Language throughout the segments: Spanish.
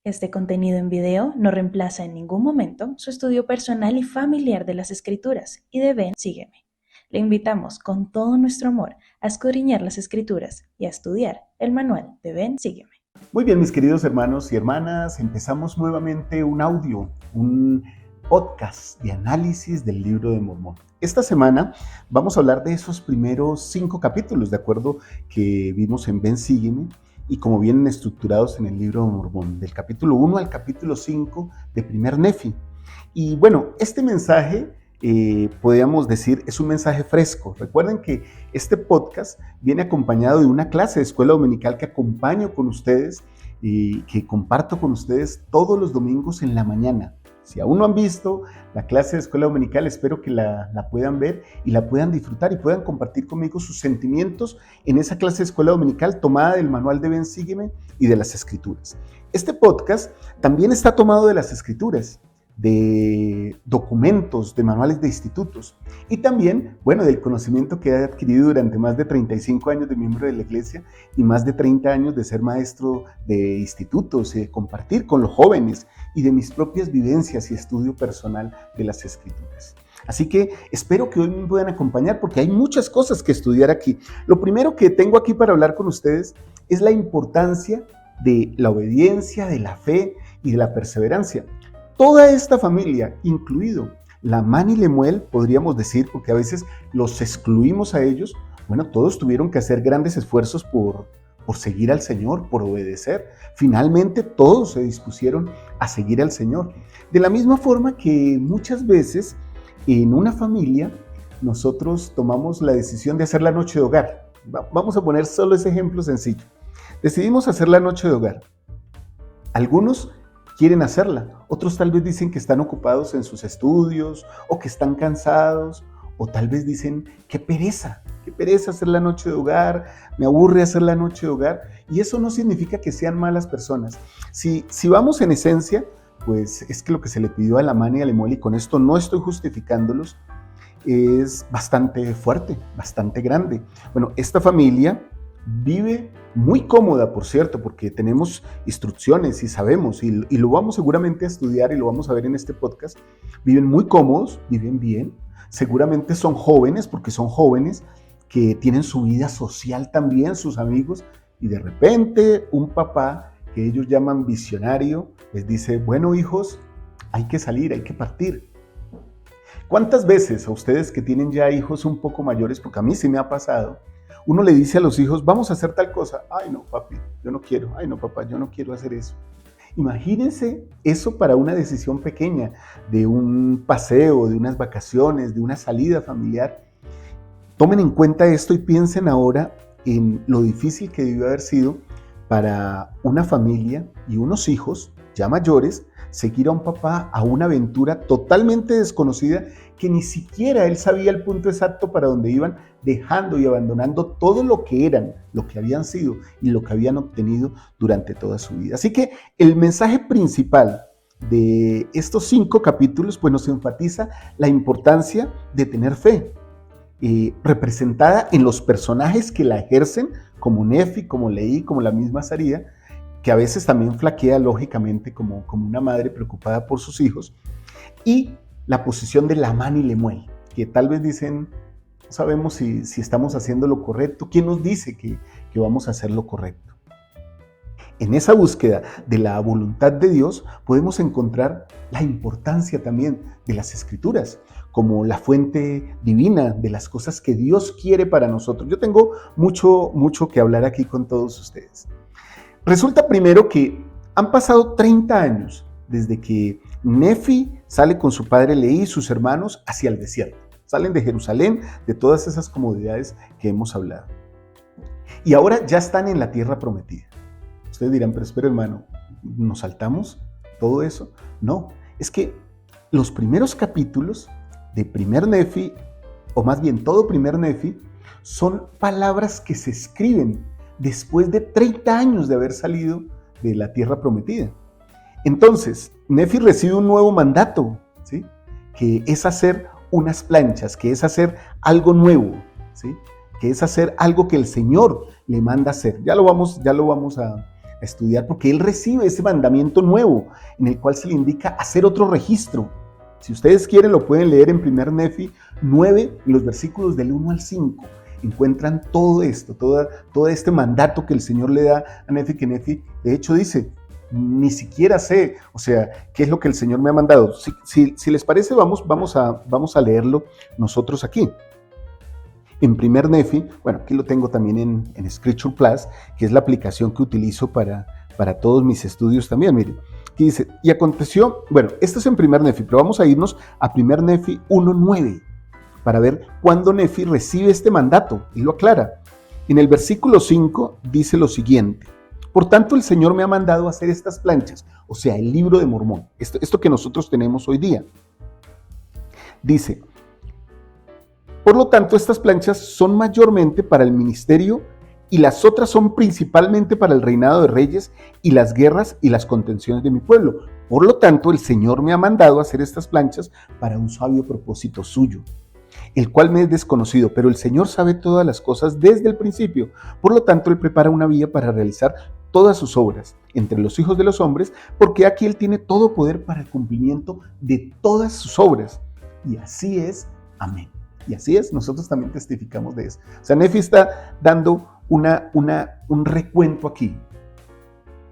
Este contenido en video no reemplaza en ningún momento su estudio personal y familiar de las Escrituras y de Ven, Sígueme. Le invitamos con todo nuestro amor a escudriñar las Escrituras y a estudiar el manual de Ven, Sígueme. Muy bien, mis queridos hermanos y hermanas, empezamos nuevamente un podcast de análisis del Libro de Mormón. Esta semana vamos a hablar de esos primeros 5 capítulos, de acuerdo que vimos en Ven, Sígueme, y como vienen estructurados en el Libro de Mormón, del capítulo 1 al capítulo 5 de Primer Nefi. Y bueno, este mensaje, podríamos decir, es un mensaje fresco. Recuerden que este podcast viene acompañado de una clase de escuela dominical que acompaño con ustedes y que comparto con ustedes todos los domingos en la mañana. Si aún no han visto la clase de escuela dominical, espero que la puedan ver y la puedan disfrutar y puedan compartir conmigo sus sentimientos en esa clase de escuela dominical tomada del manual de Ven, Sígueme y de las Escrituras. Este podcast también está tomado de las Escrituras, de documentos, de manuales de institutos y también, bueno, del conocimiento que he adquirido durante más de 35 años de miembro de la iglesia y más de 30 años de ser maestro de institutos y de compartir con los jóvenes y de mis propias vivencias y estudio personal de las Escrituras. Así que espero que hoy me puedan acompañar porque hay muchas cosas que estudiar aquí. Lo primero que tengo aquí para hablar con ustedes es la importancia de la obediencia, de la fe y de la perseverancia. Toda esta familia, incluido Lamán y Lemuel, podríamos decir, porque a veces los excluimos a ellos, bueno, todos tuvieron que hacer grandes esfuerzos por seguir al Señor, por obedecer. Finalmente todos se dispusieron a seguir al Señor. De la misma forma que muchas veces en una familia nosotros tomamos la decisión de hacer la noche de hogar. Vamos a poner solo ese ejemplo sencillo. Decidimos hacer la noche de hogar. Algunos quieren hacerla, otros tal vez dicen que están ocupados en sus estudios o que están cansados, o tal vez dicen qué pereza hacer la noche de hogar, me aburre hacer la noche de hogar, y eso no significa que sean malas personas. Si vamos en esencia, pues es que lo que se le pidió a Lamán y a Lemuel, y con esto no estoy justificándolos, es bastante fuerte, bastante grande. Bueno, esta familia vive muy cómoda, por cierto, porque tenemos instrucciones y sabemos, y lo vamos seguramente a estudiar y lo vamos a ver en este podcast. Viven muy cómodos, viven bien, seguramente son jóvenes, porque son jóvenes que tienen su vida social también, sus amigos, y de repente un papá que ellos llaman visionario les dice, bueno hijos, hay que salir, hay que partir. ¿Cuántas veces a ustedes que tienen ya hijos un poco mayores, porque a mí sí me ha pasado, uno le dice a los hijos, vamos a hacer tal cosa? Ay, no, papi, yo no quiero. Ay, no, papá, yo no quiero hacer eso. Imagínense eso para una decisión pequeña, de un paseo, de unas vacaciones, de una salida familiar. Tomen en cuenta esto y piensen ahora en lo difícil que debió haber sido para una familia y unos hijos ya mayores seguir a un papá a una aventura totalmente desconocida que ni siquiera él sabía el punto exacto para donde iban, dejando y abandonando todo lo que eran, lo que habían sido y lo que habían obtenido durante toda su vida. Así que el mensaje principal de estos 5 capítulos pues nos enfatiza la importancia de tener fe, representada en los personajes que la ejercen, como Nefi, como Leí, como la misma Saría, que a veces también flaquea lógicamente como una madre preocupada por sus hijos, y la posición de Lamán y Lemuel, que tal vez dicen, no sabemos si estamos haciendo lo correcto. ¿Quién nos dice que vamos a hacer lo correcto? En esa búsqueda de la voluntad de Dios podemos encontrar la importancia también de las Escrituras como la fuente divina de las cosas que Dios quiere para nosotros. Yo tengo mucho que hablar aquí con todos ustedes. Resulta primero que han pasado 30 años desde que Nefi sale con su padre Leí y sus hermanos hacia el desierto. Salen de Jerusalén, de todas esas comodidades que hemos hablado. Y ahora ya están en la tierra prometida. Ustedes dirán, pero espera hermano, ¿nos saltamos todo eso? No, es que los primeros capítulos de Primer Nefi, o más bien todo Primer Nefi, son palabras que se escriben después de 30 años de haber salido de la tierra prometida. Entonces, Nefi recibe un nuevo mandato, ¿sí? Que es hacer unas planchas, que es hacer algo nuevo, ¿sí? Que es hacer algo que el Señor le manda hacer. Ya lo vamos a a estudiar, porque él recibe ese mandamiento nuevo en el cual se le indica hacer otro registro. Si ustedes quieren, lo pueden leer en 1 Nefi 9, en los versículos del 1 al 5. Encuentran todo esto, todo este mandato que el Señor le da a Nefi, que Nefi de hecho dice, ni siquiera sé, o sea, qué es lo que el Señor me ha mandado. Si les parece, vamos a leerlo nosotros aquí. En 1 Nefi, bueno, aquí lo tengo también en Scripture Plus, que es la aplicación que utilizo para todos mis estudios también, miren. Aquí dice, y aconteció, bueno, esto es en 1 Nefi, pero vamos a irnos a 1 Nefi 1:9 para ver cuándo Nefi recibe este mandato, y lo aclara. En el versículo 5 dice lo siguiente, por tanto el Señor me ha mandado a hacer estas planchas, o sea, el libro de Mormón, esto que nosotros tenemos hoy día. Dice, por lo tanto, estas planchas son mayormente para el ministerio y las otras son principalmente para el reinado de reyes y las guerras y las contenciones de mi pueblo. Por lo tanto, el Señor me ha mandado a hacer estas planchas para un sabio propósito suyo, el cual me es desconocido, pero el Señor sabe todas las cosas desde el principio. Por lo tanto, Él prepara una vía para realizar todas sus obras entre los hijos de los hombres, porque aquí Él tiene todo poder para el cumplimiento de todas sus obras. Y así es. Amén. Y así es, nosotros también testificamos de eso. O sea, Nefi está dando un recuento aquí.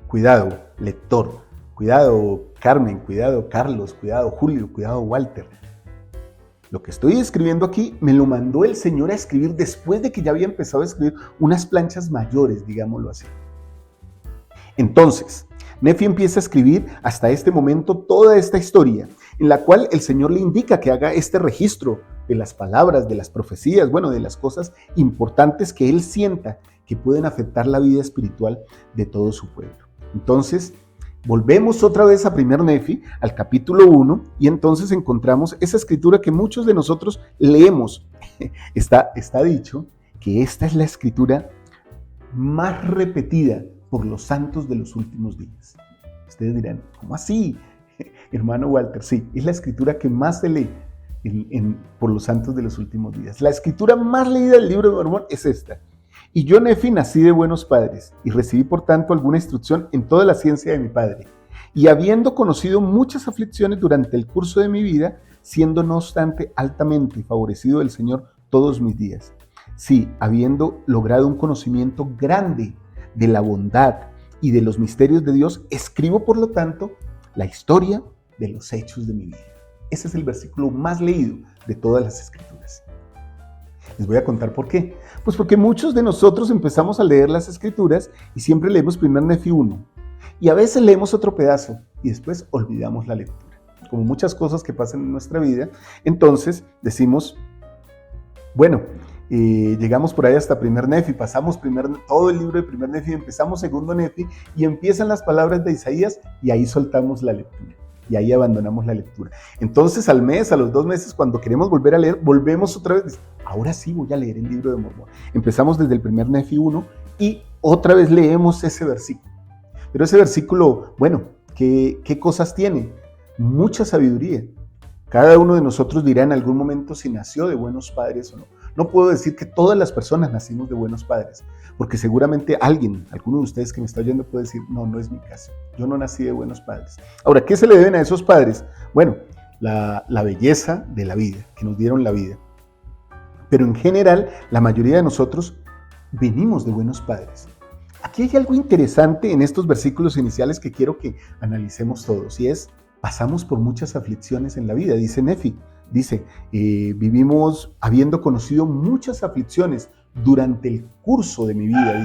Cuidado, lector. Cuidado, Carmen. Cuidado, Carlos. Cuidado, Julio. Cuidado, Walter. Lo que estoy escribiendo aquí me lo mandó el Señor a escribir después de que ya había empezado a escribir unas planchas mayores, digámoslo así. Entonces, Nefi empieza a escribir hasta este momento toda esta historia, en la cual el Señor le indica que haga este registro de las palabras, de las profecías, bueno, de las cosas importantes que él sienta que pueden afectar la vida espiritual de todo su pueblo. Entonces, volvemos otra vez a 1 Nefi, al capítulo 1, y entonces encontramos esa escritura que muchos de nosotros leemos. Está dicho que esta es la escritura más repetida por los santos de los últimos días. Ustedes dirán, ¿cómo así? Hermano Walter, sí, es la escritura que más se lee por los santos de los últimos días. La escritura más leída del libro de Mormón es esta. Y yo, Nefi, nací de buenos padres, y recibí por tanto alguna instrucción en toda la ciencia de mi padre. Y habiendo conocido muchas aflicciones durante el curso de mi vida, siendo no obstante altamente favorecido del Señor todos mis días. Sí, habiendo logrado un conocimiento grande de la bondad y de los misterios de Dios, escribo por lo tanto la historia de los hechos de mi vida. Ese es el versículo más leído de todas las escrituras. Les voy a contar por qué. Pues porque muchos de nosotros empezamos a leer las escrituras y siempre leemos 1 Nefi 1. Y a veces leemos otro pedazo y después olvidamos la lectura. Como muchas cosas que pasan en nuestra vida, entonces decimos, bueno, llegamos por ahí hasta 1 Nefi, pasamos todo el libro de 1 Nefi, empezamos 2 Nefi y empiezan las palabras de Isaías y ahí soltamos la lectura. Y ahí abandonamos la lectura. Entonces al mes, a los 2 meses, cuando queremos volver a leer, volvemos otra vez. Ahora sí voy a leer el libro de Mormón. Empezamos desde el 1 Nefi 1 y otra vez leemos ese versículo. Pero ese versículo, bueno, ¿qué cosas tiene? Mucha sabiduría. Cada uno de nosotros dirá en algún momento si nació de buenos padres o no. No puedo decir que todas las personas nacimos de buenos padres, porque seguramente alguno de ustedes que me está oyendo puede decir, no es mi caso, yo no nací de buenos padres. Ahora, ¿qué se le deben a esos padres? Bueno, la belleza de la vida, que nos dieron la vida. Pero en general, la mayoría de nosotros venimos de buenos padres. Aquí hay algo interesante en estos versículos iniciales que quiero que analicemos todos, y es, pasamos por muchas aflicciones en la vida, dice Nefi. Dice, vivimos habiendo conocido muchas aflicciones durante el curso de mi vida,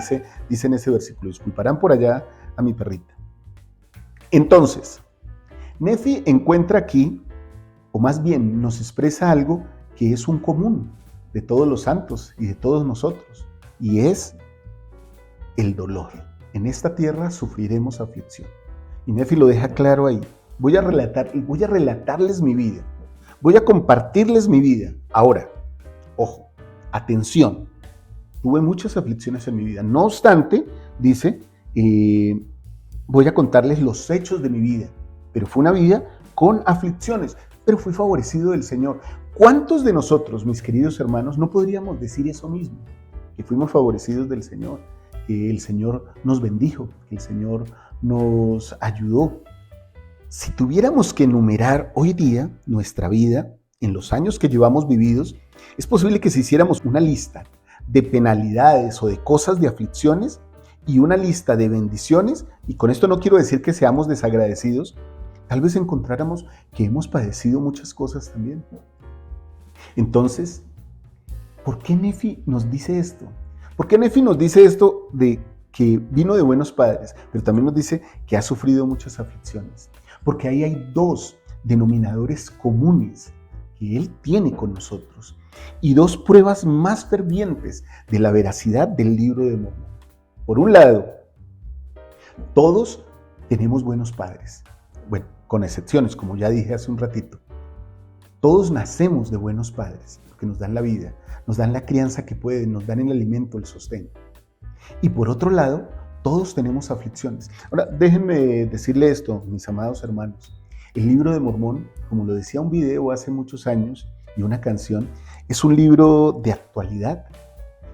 dice en ese versículo. Disculparán por allá a mi perrita. Entonces, Nefi encuentra aquí, o más bien nos expresa algo que es un común de todos los santos y de todos nosotros, y es el dolor. En esta tierra sufriremos aflicción. Y Nefi lo deja claro ahí. Voy a relatarles mi vida. Voy a compartirles mi vida. Ahora, ojo, atención, tuve muchas aflicciones en mi vida. No obstante, dice, voy a contarles los hechos de mi vida. Pero fue una vida con aflicciones, pero fui favorecido del Señor. ¿Cuántos de nosotros, mis queridos hermanos, no podríamos decir eso mismo? Que fuimos favorecidos del Señor, que el Señor nos bendijo, que el Señor nos ayudó. Si tuviéramos que enumerar hoy día nuestra vida, en los años que llevamos vividos, es posible que si hiciéramos una lista de penalidades o de cosas, de aflicciones, y una lista de bendiciones, y con esto no quiero decir que seamos desagradecidos, tal vez encontráramos que hemos padecido muchas cosas también. Entonces, ¿por qué Nefi nos dice esto? ¿Por qué Nefi nos dice esto de que vino de buenos padres, pero también nos dice que ha sufrido muchas aflicciones? Porque ahí hay dos denominadores comunes que él tiene con nosotros y dos pruebas más fervientes de la veracidad del libro de Mormón. Por un lado, todos tenemos buenos padres. Bueno, con excepciones, como ya dije hace un ratito. Todos nacemos de buenos padres, que nos dan la vida, nos dan la crianza que pueden, nos dan el alimento, el sostén. Y por otro lado, todos tenemos aflicciones. Ahora, déjenme decirle esto, mis amados hermanos. El libro de Mormón, como lo decía un video hace muchos años y una canción, es un libro de actualidad,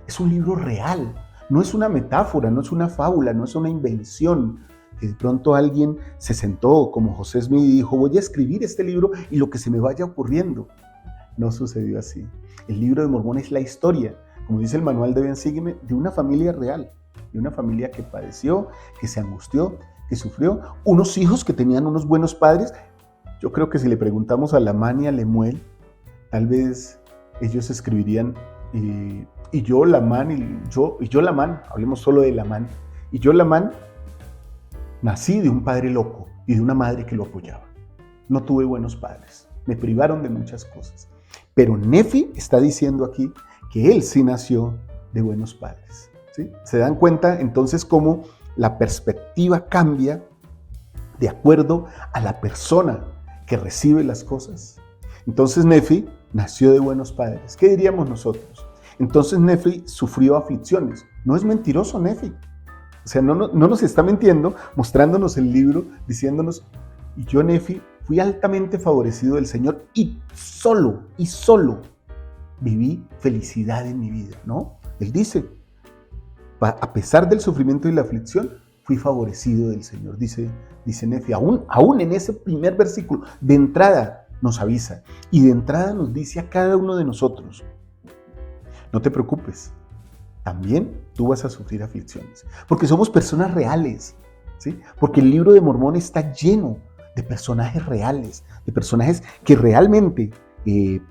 es un libro real. No es una metáfora, no es una fábula, no es una invención, que de pronto alguien se sentó como José Smith y dijo, voy a escribir este libro y lo que se me vaya ocurriendo. No sucedió así. El libro de Mormón es la historia, como dice el manual de Ven, Sígueme, de una familia real, de una familia que padeció, que se angustió, que sufrió, unos hijos que tenían unos buenos padres. Yo creo que si le preguntamos a Lamán y a Lemuel, tal vez ellos escribirían... Y yo, Lamán, hablemos solo de Lamán, y yo, Lamán, nací de un padre loco y de una madre que lo apoyaba. No tuve buenos padres, me privaron de muchas cosas. Pero Nefi está diciendo aquí que él sí nació de buenos padres, ¿sí? ¿Se dan cuenta entonces cómo la perspectiva cambia de acuerdo a la persona que recibe las cosas? Entonces Nefi nació de buenos padres. ¿Qué diríamos nosotros? Entonces Nefi sufrió aflicciones. No es mentiroso Nefi. O sea, no nos está mintiendo, mostrándonos el libro, diciéndonos, y yo Nefi fui altamente favorecido del Señor y solo viví felicidad en mi vida, ¿no? Él dice, a pesar del sufrimiento y la aflicción, fui favorecido del Señor, dice Nefi. Aún en ese primer versículo, de entrada nos avisa y de entrada nos dice a cada uno de nosotros, no te preocupes, también tú vas a sufrir aflicciones, porque somos personas reales, ¿sí? Porque el libro de Mormón está lleno de personajes reales, de personajes que realmente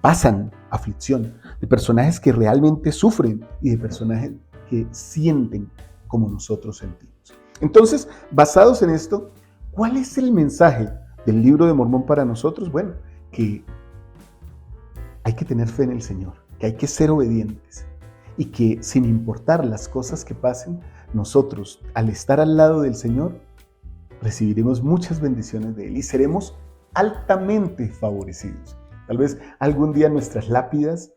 pasan aflicción, de personajes que realmente sufren y de personajes que sienten como nosotros sentimos. Entonces, basados en esto, ¿cuál es el mensaje del libro de Mormón para nosotros? Bueno, que hay que tener fe en el Señor, que hay que ser obedientes y que sin importar las cosas que pasen, nosotros al estar al lado del Señor recibiremos muchas bendiciones de Él y seremos altamente favorecidos. Tal vez algún día nuestras lápidas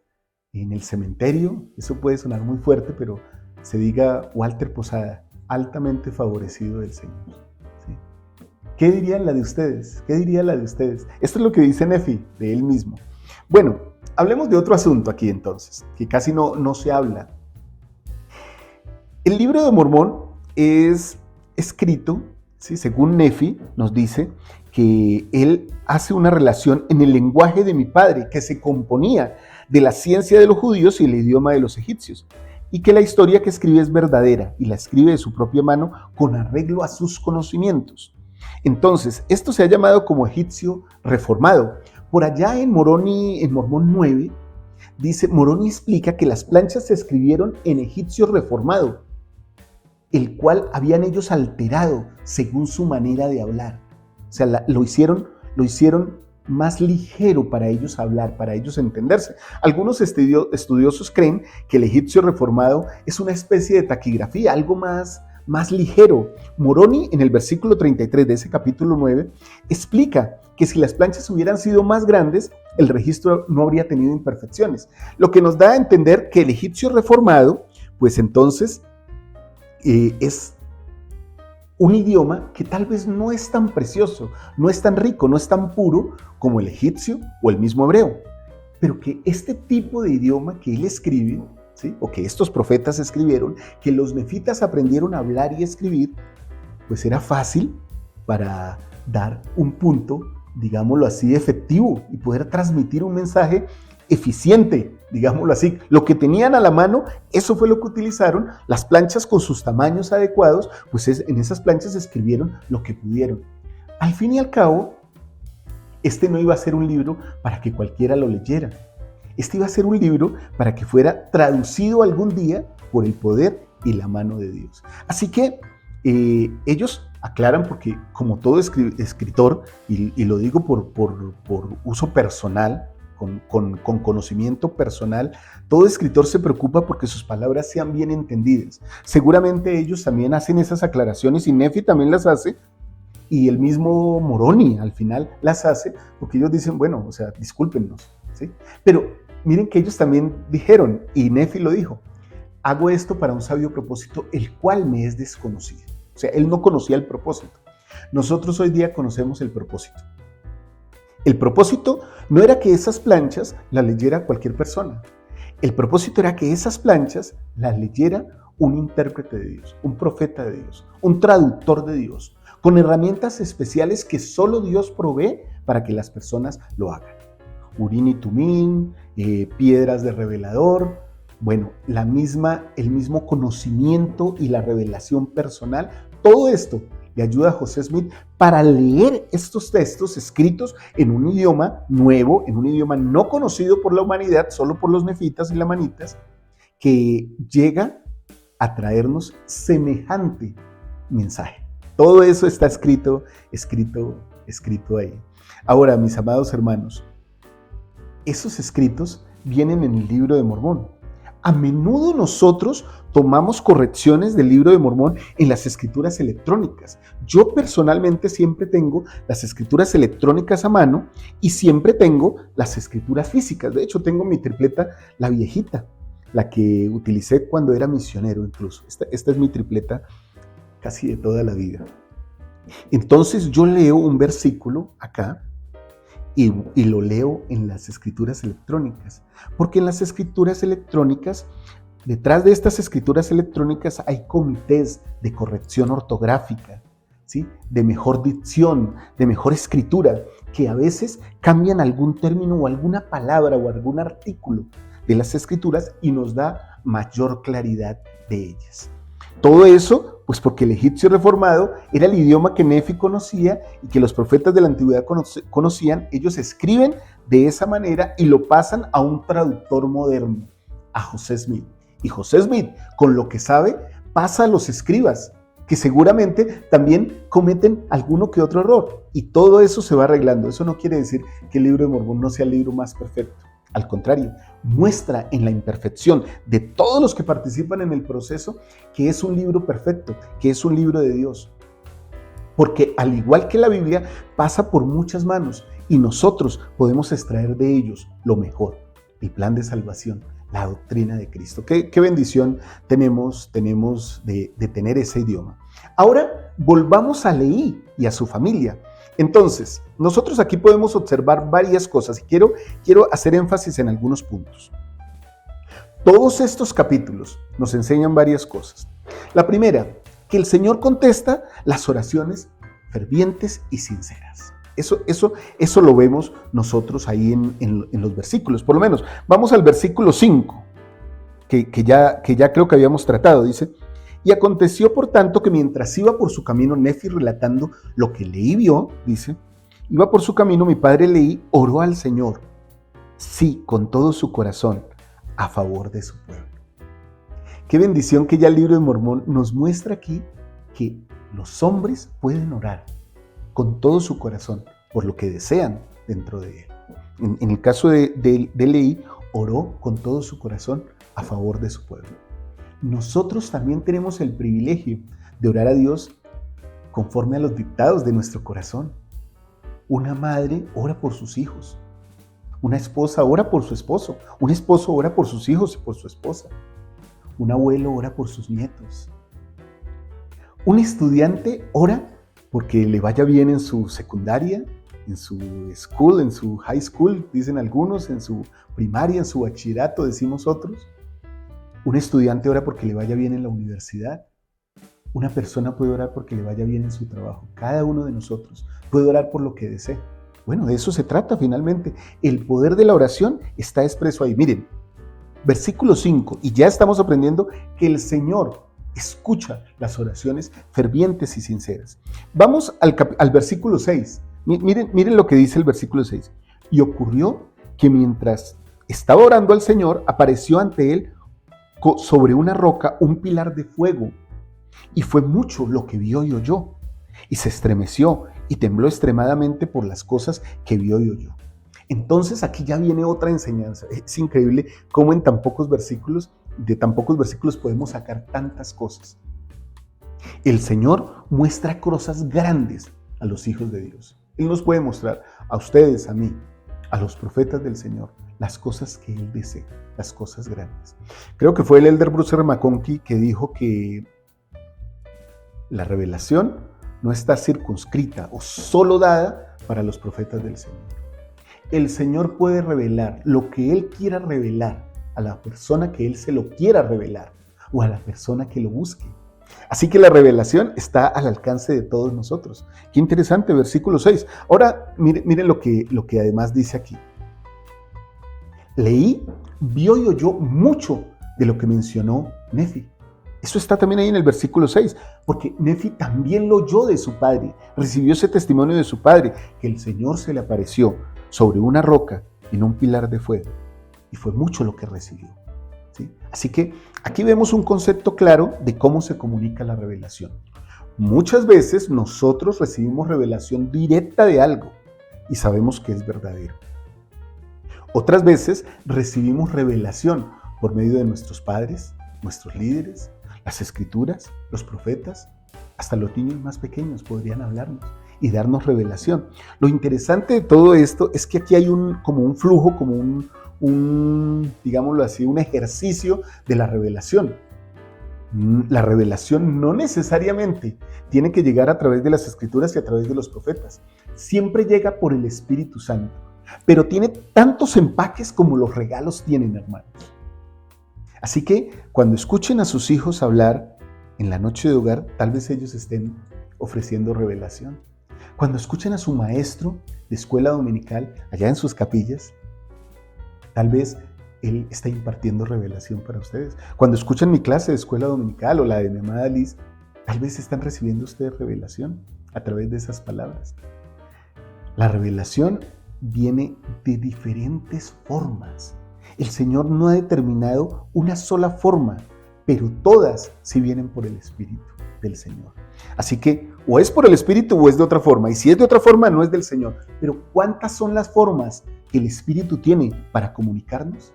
en el cementerio, eso puede sonar muy fuerte, pero se diga Walter Posada, altamente favorecido del Señor. ¿Sí? ¿Qué diría la de ustedes? ¿Qué diría la de ustedes? Esto es lo que dice Nefi de él mismo. Bueno, hablemos de otro asunto aquí entonces, que casi no se habla. El libro de Mormón es escrito, ¿sí? Según Nefi nos dice que él hace una relación en el lenguaje de mi padre que se componía de la ciencia de los judíos y el idioma de los egipcios, y que la historia que escribe es verdadera y la escribe de su propia mano con arreglo a sus conocimientos. Entonces, esto se ha llamado como egipcio reformado. Por allá en Mormón 9, dice, Moroni explica que las planchas se escribieron en egipcio reformado, el cual habían ellos alterado según su manera de hablar. O sea, lo hicieron más ligero para ellos hablar, para ellos entenderse. Algunos estudiosos creen que el egipcio reformado es una especie de taquigrafía, algo más ligero. Moroni, en el versículo 33 de ese capítulo 9, explica que si las planchas hubieran sido más grandes, el registro no habría tenido imperfecciones. Lo que nos da a entender que el egipcio reformado, pues entonces es un idioma que tal vez no es tan precioso, no es tan rico, no es tan puro como el egipcio o el mismo hebreo, pero que este tipo de idioma que él escribe ¿sí? O que estos profetas escribieron, que los nefitas aprendieron a hablar y escribir, pues era fácil para dar un punto, digámoslo así, efectivo y poder transmitir un mensaje eficiente, digámoslo así. Lo que tenían a la mano, eso fue lo que utilizaron. Las planchas con sus tamaños adecuados, pues en esas planchas escribieron lo que pudieron. Al fin y al cabo, este no iba a ser un libro para que cualquiera lo leyera. Este iba a ser un libro para que fuera traducido algún día por el poder y la mano de Dios. Así que ellos aclaran, porque como todo escritor, y lo digo por uso personal, con conocimiento personal, todo escritor se preocupa porque sus palabras sean bien entendidas. Seguramente ellos también hacen esas aclaraciones, y Nefi también las hace, y el mismo Moroni al final las hace, porque ellos dicen, bueno, o sea, discúlpenos, ¿sí? Pero miren que ellos también dijeron, y Nefi lo dijo: hago esto para un sabio propósito, el cual me es desconocido. O sea, él no conocía el propósito. Nosotros hoy día conocemos el propósito. El propósito no era que esas planchas las leyera cualquier persona. El propósito era que esas planchas las leyera un intérprete de Dios, un profeta de Dios, un traductor de Dios, con herramientas especiales que solo Dios provee para que las personas lo hagan. Urín y Tumín, piedras de revelador, bueno, el mismo conocimiento y la revelación personal. Todo esto le ayuda a José Smith para leer estos textos escritos en un idioma nuevo, en un idioma no conocido por la humanidad, solo por los nefitas y lamanitas, que llega a traernos semejante mensaje. Todo eso está escrito ahí. Ahora, mis amados hermanos, esos escritos vienen en el Libro de Mormón. A menudo nosotros tomamos correcciones del Libro de Mormón en las escrituras electrónicas. Yo personalmente siempre tengo las escrituras electrónicas a mano y siempre tengo las escrituras físicas. De hecho, tengo mi tripleta, la viejita, la que utilicé cuando era misionero incluso. Esta es mi tripleta casi de toda la vida. Entonces yo leo un versículo acá y lo leo en las escrituras electrónicas, porque en las escrituras electrónicas, detrás de estas escrituras electrónicas hay comités de corrección ortográfica, ¿sí? De mejor dicción, de mejor escritura, que a veces cambian algún término o alguna palabra o algún artículo de las escrituras y nos da mayor claridad de ellas. Todo eso, pues porque el egipcio reformado era el idioma que Nefi conocía y que los profetas de la antigüedad conocían. Ellos escriben de esa manera y lo pasan a un traductor moderno, a José Smith. Y José Smith, con lo que sabe, pasa a los escribas, que seguramente también cometen alguno que otro error. Y todo eso se va arreglando. Eso no quiere decir que el Libro de Mormón no sea el libro más perfecto. Al contrario, muestra en la imperfección de todos los que participan en el proceso que es un libro perfecto, que es un libro de Dios. Porque al igual que la Biblia, pasa por muchas manos y nosotros podemos extraer de ellos lo mejor, el plan de salvación, la doctrina de Cristo. Qué bendición tenemos de tener ese idioma. Ahora volvamos a Leí y a su familia. Entonces, nosotros aquí podemos observar varias cosas y quiero hacer énfasis en algunos puntos. Todos estos capítulos nos enseñan varias cosas. La primera, que el Señor contesta las oraciones fervientes y sinceras. Eso lo vemos nosotros ahí en los versículos. Por lo menos, vamos al versículo 5, que ya creo que habíamos tratado. Dice: y aconteció, por tanto, que mientras iba por su camino, Nefi relatando lo que Leí vio, dice, iba por su camino, mi padre Leí oró al Señor, sí, con todo su corazón, a favor de su pueblo. Qué bendición que ya el Libro de Mormón nos muestra aquí que los hombres pueden orar con todo su corazón por lo que desean dentro de él. En el caso de Leí, oró con todo su corazón a favor de su pueblo. Nosotros también tenemos el privilegio de orar a Dios conforme a los dictados de nuestro corazón. Una madre ora por sus hijos, una esposa ora por su esposo, un esposo ora por sus hijos y por su esposa, un abuelo ora por sus nietos, un estudiante ora porque le vaya bien en su secundaria, en su school, en su high school, dicen algunos, en su primaria, en su bachillerato, decimos otros. Un estudiante ora porque le vaya bien en la universidad. Una persona puede orar porque le vaya bien en su trabajo. Cada uno de nosotros puede orar por lo que desee. Bueno, de eso se trata finalmente. El poder de la oración está expreso ahí. Miren, versículo 5, y ya estamos aprendiendo que el Señor escucha las oraciones fervientes y sinceras. Vamos al versículo 6. Miren lo que dice el versículo 6. Y ocurrió que mientras estaba orando al Señor, apareció ante él sobre una roca un pilar de fuego. Y fue mucho lo que vio y oyó. Y se estremeció y tembló extremadamente por las cosas que vio y oyó. Entonces aquí ya viene otra enseñanza. Es increíble cómo en de tan pocos versículos podemos sacar tantas cosas. El Señor muestra cosas grandes a los hijos de Dios. Él nos puede mostrar a ustedes, a mí, a los profetas del Señor, las cosas que Él desea, las cosas grandes. Creo que fue el elder Bruce R. McConkie que dijo que la revelación no está circunscrita o solo dada para los profetas del Señor. El Señor puede revelar lo que Él quiera revelar a la persona que Él se lo quiera revelar o a la persona que lo busque. Así que la revelación está al alcance de todos nosotros. Qué interesante, versículo 6. Ahora, miren lo que además dice aquí. Leí, vio y oyó mucho de lo que mencionó Nefi. Eso está también ahí en el versículo 6, porque Nefi también lo oyó de su padre, recibió ese testimonio de su padre, que el Señor se le apareció sobre una roca en un pilar de fuego, y fue mucho lo que recibió. ¿Sí? Así que aquí vemos un concepto claro de cómo se comunica la revelación. Muchas veces nosotros recibimos revelación directa de algo y sabemos que es verdadero. Otras veces recibimos revelación por medio de nuestros padres, nuestros líderes, las escrituras, los profetas, hasta los niños más pequeños podrían hablarnos y darnos revelación. Lo interesante de todo esto es que aquí hay como un flujo, como digámoslo así, un ejercicio de la revelación. La revelación no necesariamente tiene que llegar a través de las escrituras y a través de los profetas. Siempre llega por el Espíritu Santo, pero tiene tantos empaques como los regalos tienen, hermanos. Así que cuando escuchen a sus hijos hablar en la noche de hogar, tal vez ellos estén ofreciendo revelación. Cuando escuchen a su maestro de escuela dominical allá en sus capillas, tal vez él está impartiendo revelación para ustedes. Cuando escuchan mi clase de escuela dominical o la de mi amada Liz, tal vez están recibiendo ustedes revelación a través de esas palabras. La revelación viene de diferentes formas. El Señor no ha determinado una sola forma, pero todas sí vienen por el Espíritu del Señor. Así que o es por el Espíritu o es de otra forma. Y si es de otra forma, no es del Señor. Pero ¿cuántas son las formas que el Espíritu tiene para comunicarnos?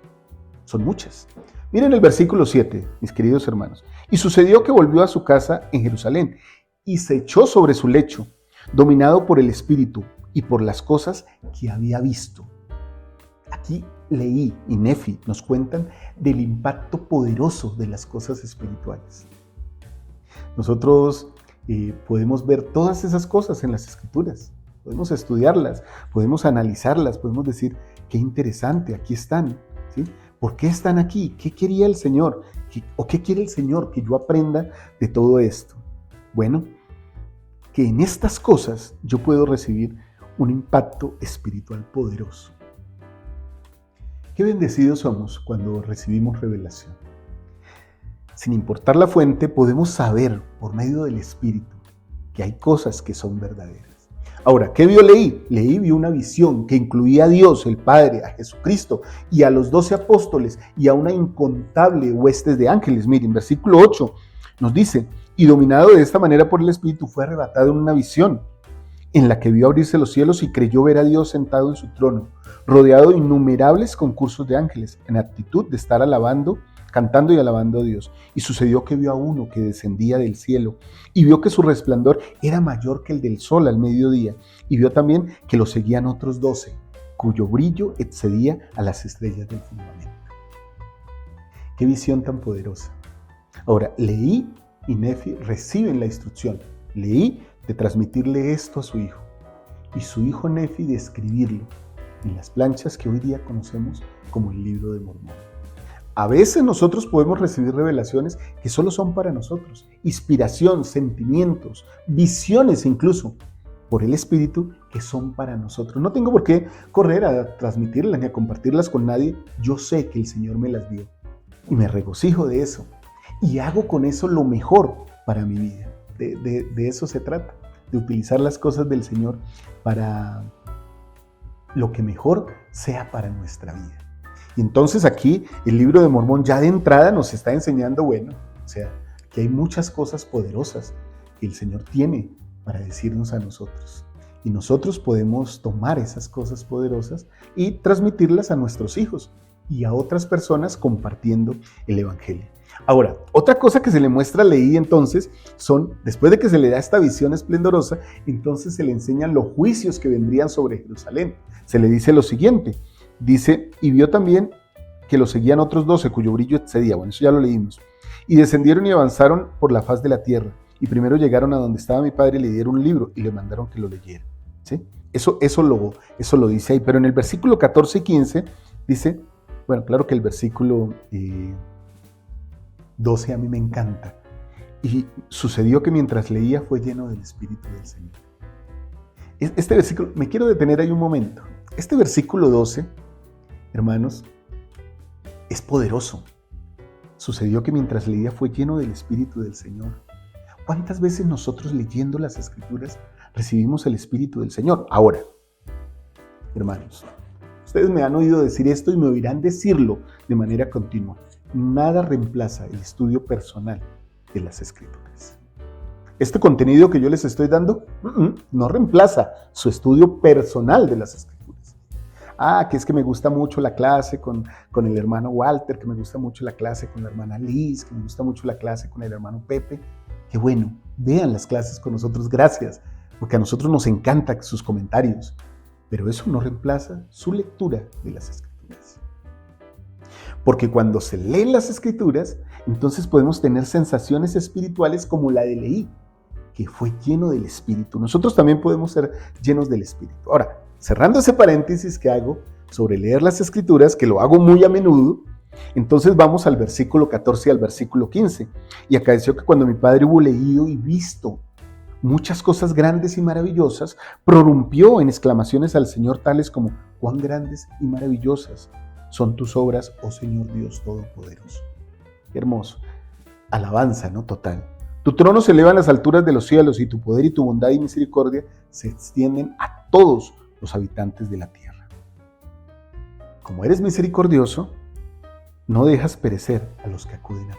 Son muchas. Miren el versículo 7, mis queridos hermanos. Y sucedió que volvió a su casa en Jerusalén y se echó sobre su lecho, dominado por el Espíritu y por las cosas que había visto. Aquí Leí y Nefi nos cuentan del impacto poderoso de las cosas espirituales. Nosotros podemos ver todas esas cosas en las Escrituras, podemos estudiarlas, podemos analizarlas, podemos decir, qué interesante, aquí están, ¿sí? ¿Por qué están aquí? ¿Qué quería el Señor? ¿O qué quiere el Señor que yo aprenda de todo esto? Bueno, que en estas cosas yo puedo recibir un impacto espiritual poderoso. Qué bendecidos somos cuando recibimos revelación. Sin importar la fuente, podemos saber por medio del Espíritu que hay cosas que son verdaderas. Ahora, ¿qué vio Leí? Leí vio una visión que incluía a Dios, el Padre, a Jesucristo y a los 12 apóstoles y a una incontable huestes de ángeles. Miren, versículo 8 nos dice, y dominado de esta manera por el Espíritu fue arrebatado en una visión en la que vio abrirse los cielos y creyó ver a Dios sentado en su trono, rodeado de innumerables concursos de ángeles, en actitud de estar cantando y alabando a Dios. Y sucedió que vio a uno que descendía del cielo, y vio que su resplandor era mayor que el del sol al mediodía, y vio también que lo seguían otros 12, cuyo brillo excedía a las estrellas del firmamento. ¡Qué visión tan poderosa! Ahora, Leí y Nefi reciben la instrucción. Leí de transmitirle esto a su hijo, y su hijo Nefi de escribirlo en las planchas que hoy día conocemos como el Libro de Mormón. A veces nosotros podemos recibir revelaciones que solo son para nosotros, inspiración, sentimientos, visiones incluso, por el Espíritu que son para nosotros. No tengo por qué correr a transmitirlas ni a compartirlas con nadie. Yo sé que el Señor me las dio y me regocijo de eso y hago con eso lo mejor para mi vida. De eso se trata, de utilizar las cosas del Señor para lo que mejor sea para nuestra vida. Y entonces aquí el libro de Mormón ya de entrada nos está enseñando, que hay muchas cosas poderosas que el Señor tiene para decirnos a nosotros. Y nosotros podemos tomar esas cosas poderosas y transmitirlas a nuestros hijos y a otras personas compartiendo el Evangelio. Ahora, otra cosa que se le muestra a Leí entonces después de que se le da esta visión esplendorosa, entonces se le enseñan los juicios que vendrían sobre Jerusalén. Se le dice lo siguiente. Dice, y vio también que lo seguían otros 12, cuyo brillo excedía. Bueno, eso ya lo leímos. Y descendieron y avanzaron por la faz de la tierra. Y primero llegaron a donde estaba mi padre y le dieron un libro y le mandaron que lo leyera. ¿Sí? Eso lo dice ahí. Pero en el versículo 14 y 15 dice, bueno, claro que el versículo 12 a mí me encanta. Y sucedió que mientras leía fue lleno del Espíritu del Señor. Este versículo, me quiero detener ahí un momento. Este versículo 12, hermanos, es poderoso. Sucedió que mientras leía fue lleno del Espíritu del Señor. ¿Cuántas veces nosotros leyendo las Escrituras recibimos el Espíritu del Señor? Ahora, hermanos, ustedes me han oído decir esto y me oirán decirlo de manera continua. Nada reemplaza el estudio personal de las Escrituras. Este contenido que yo les estoy dando no reemplaza su estudio personal de las Escrituras. Que es que me gusta mucho la clase con el hermano Walter, que me gusta mucho la clase con la hermana Liz, que me gusta mucho la clase con el hermano Pepe. Qué bueno, vean las clases con nosotros, gracias, porque a nosotros nos encantan sus comentarios, pero eso no reemplaza su lectura de las Escrituras. Porque cuando se leen las Escrituras, entonces podemos tener sensaciones espirituales como la de Leí, que fue lleno del Espíritu. Nosotros también podemos ser llenos del Espíritu. Ahora, cerrando ese paréntesis que hago sobre leer las Escrituras, que lo hago muy a menudo, entonces vamos al versículo 14 y al versículo 15. Y acaeció que cuando mi padre hubo leído y visto muchas cosas grandes y maravillosas, prorrumpió en exclamaciones al Señor tales como, cuán grandes y maravillosas son tus obras, oh Señor Dios Todopoderoso. Qué hermoso. Alabanza, ¿no? Total. Tu trono se eleva en las alturas de los cielos y tu poder y tu bondad y misericordia se extienden a todos los habitantes de la tierra. Como eres misericordioso, no dejas perecer a los que acuden a ti.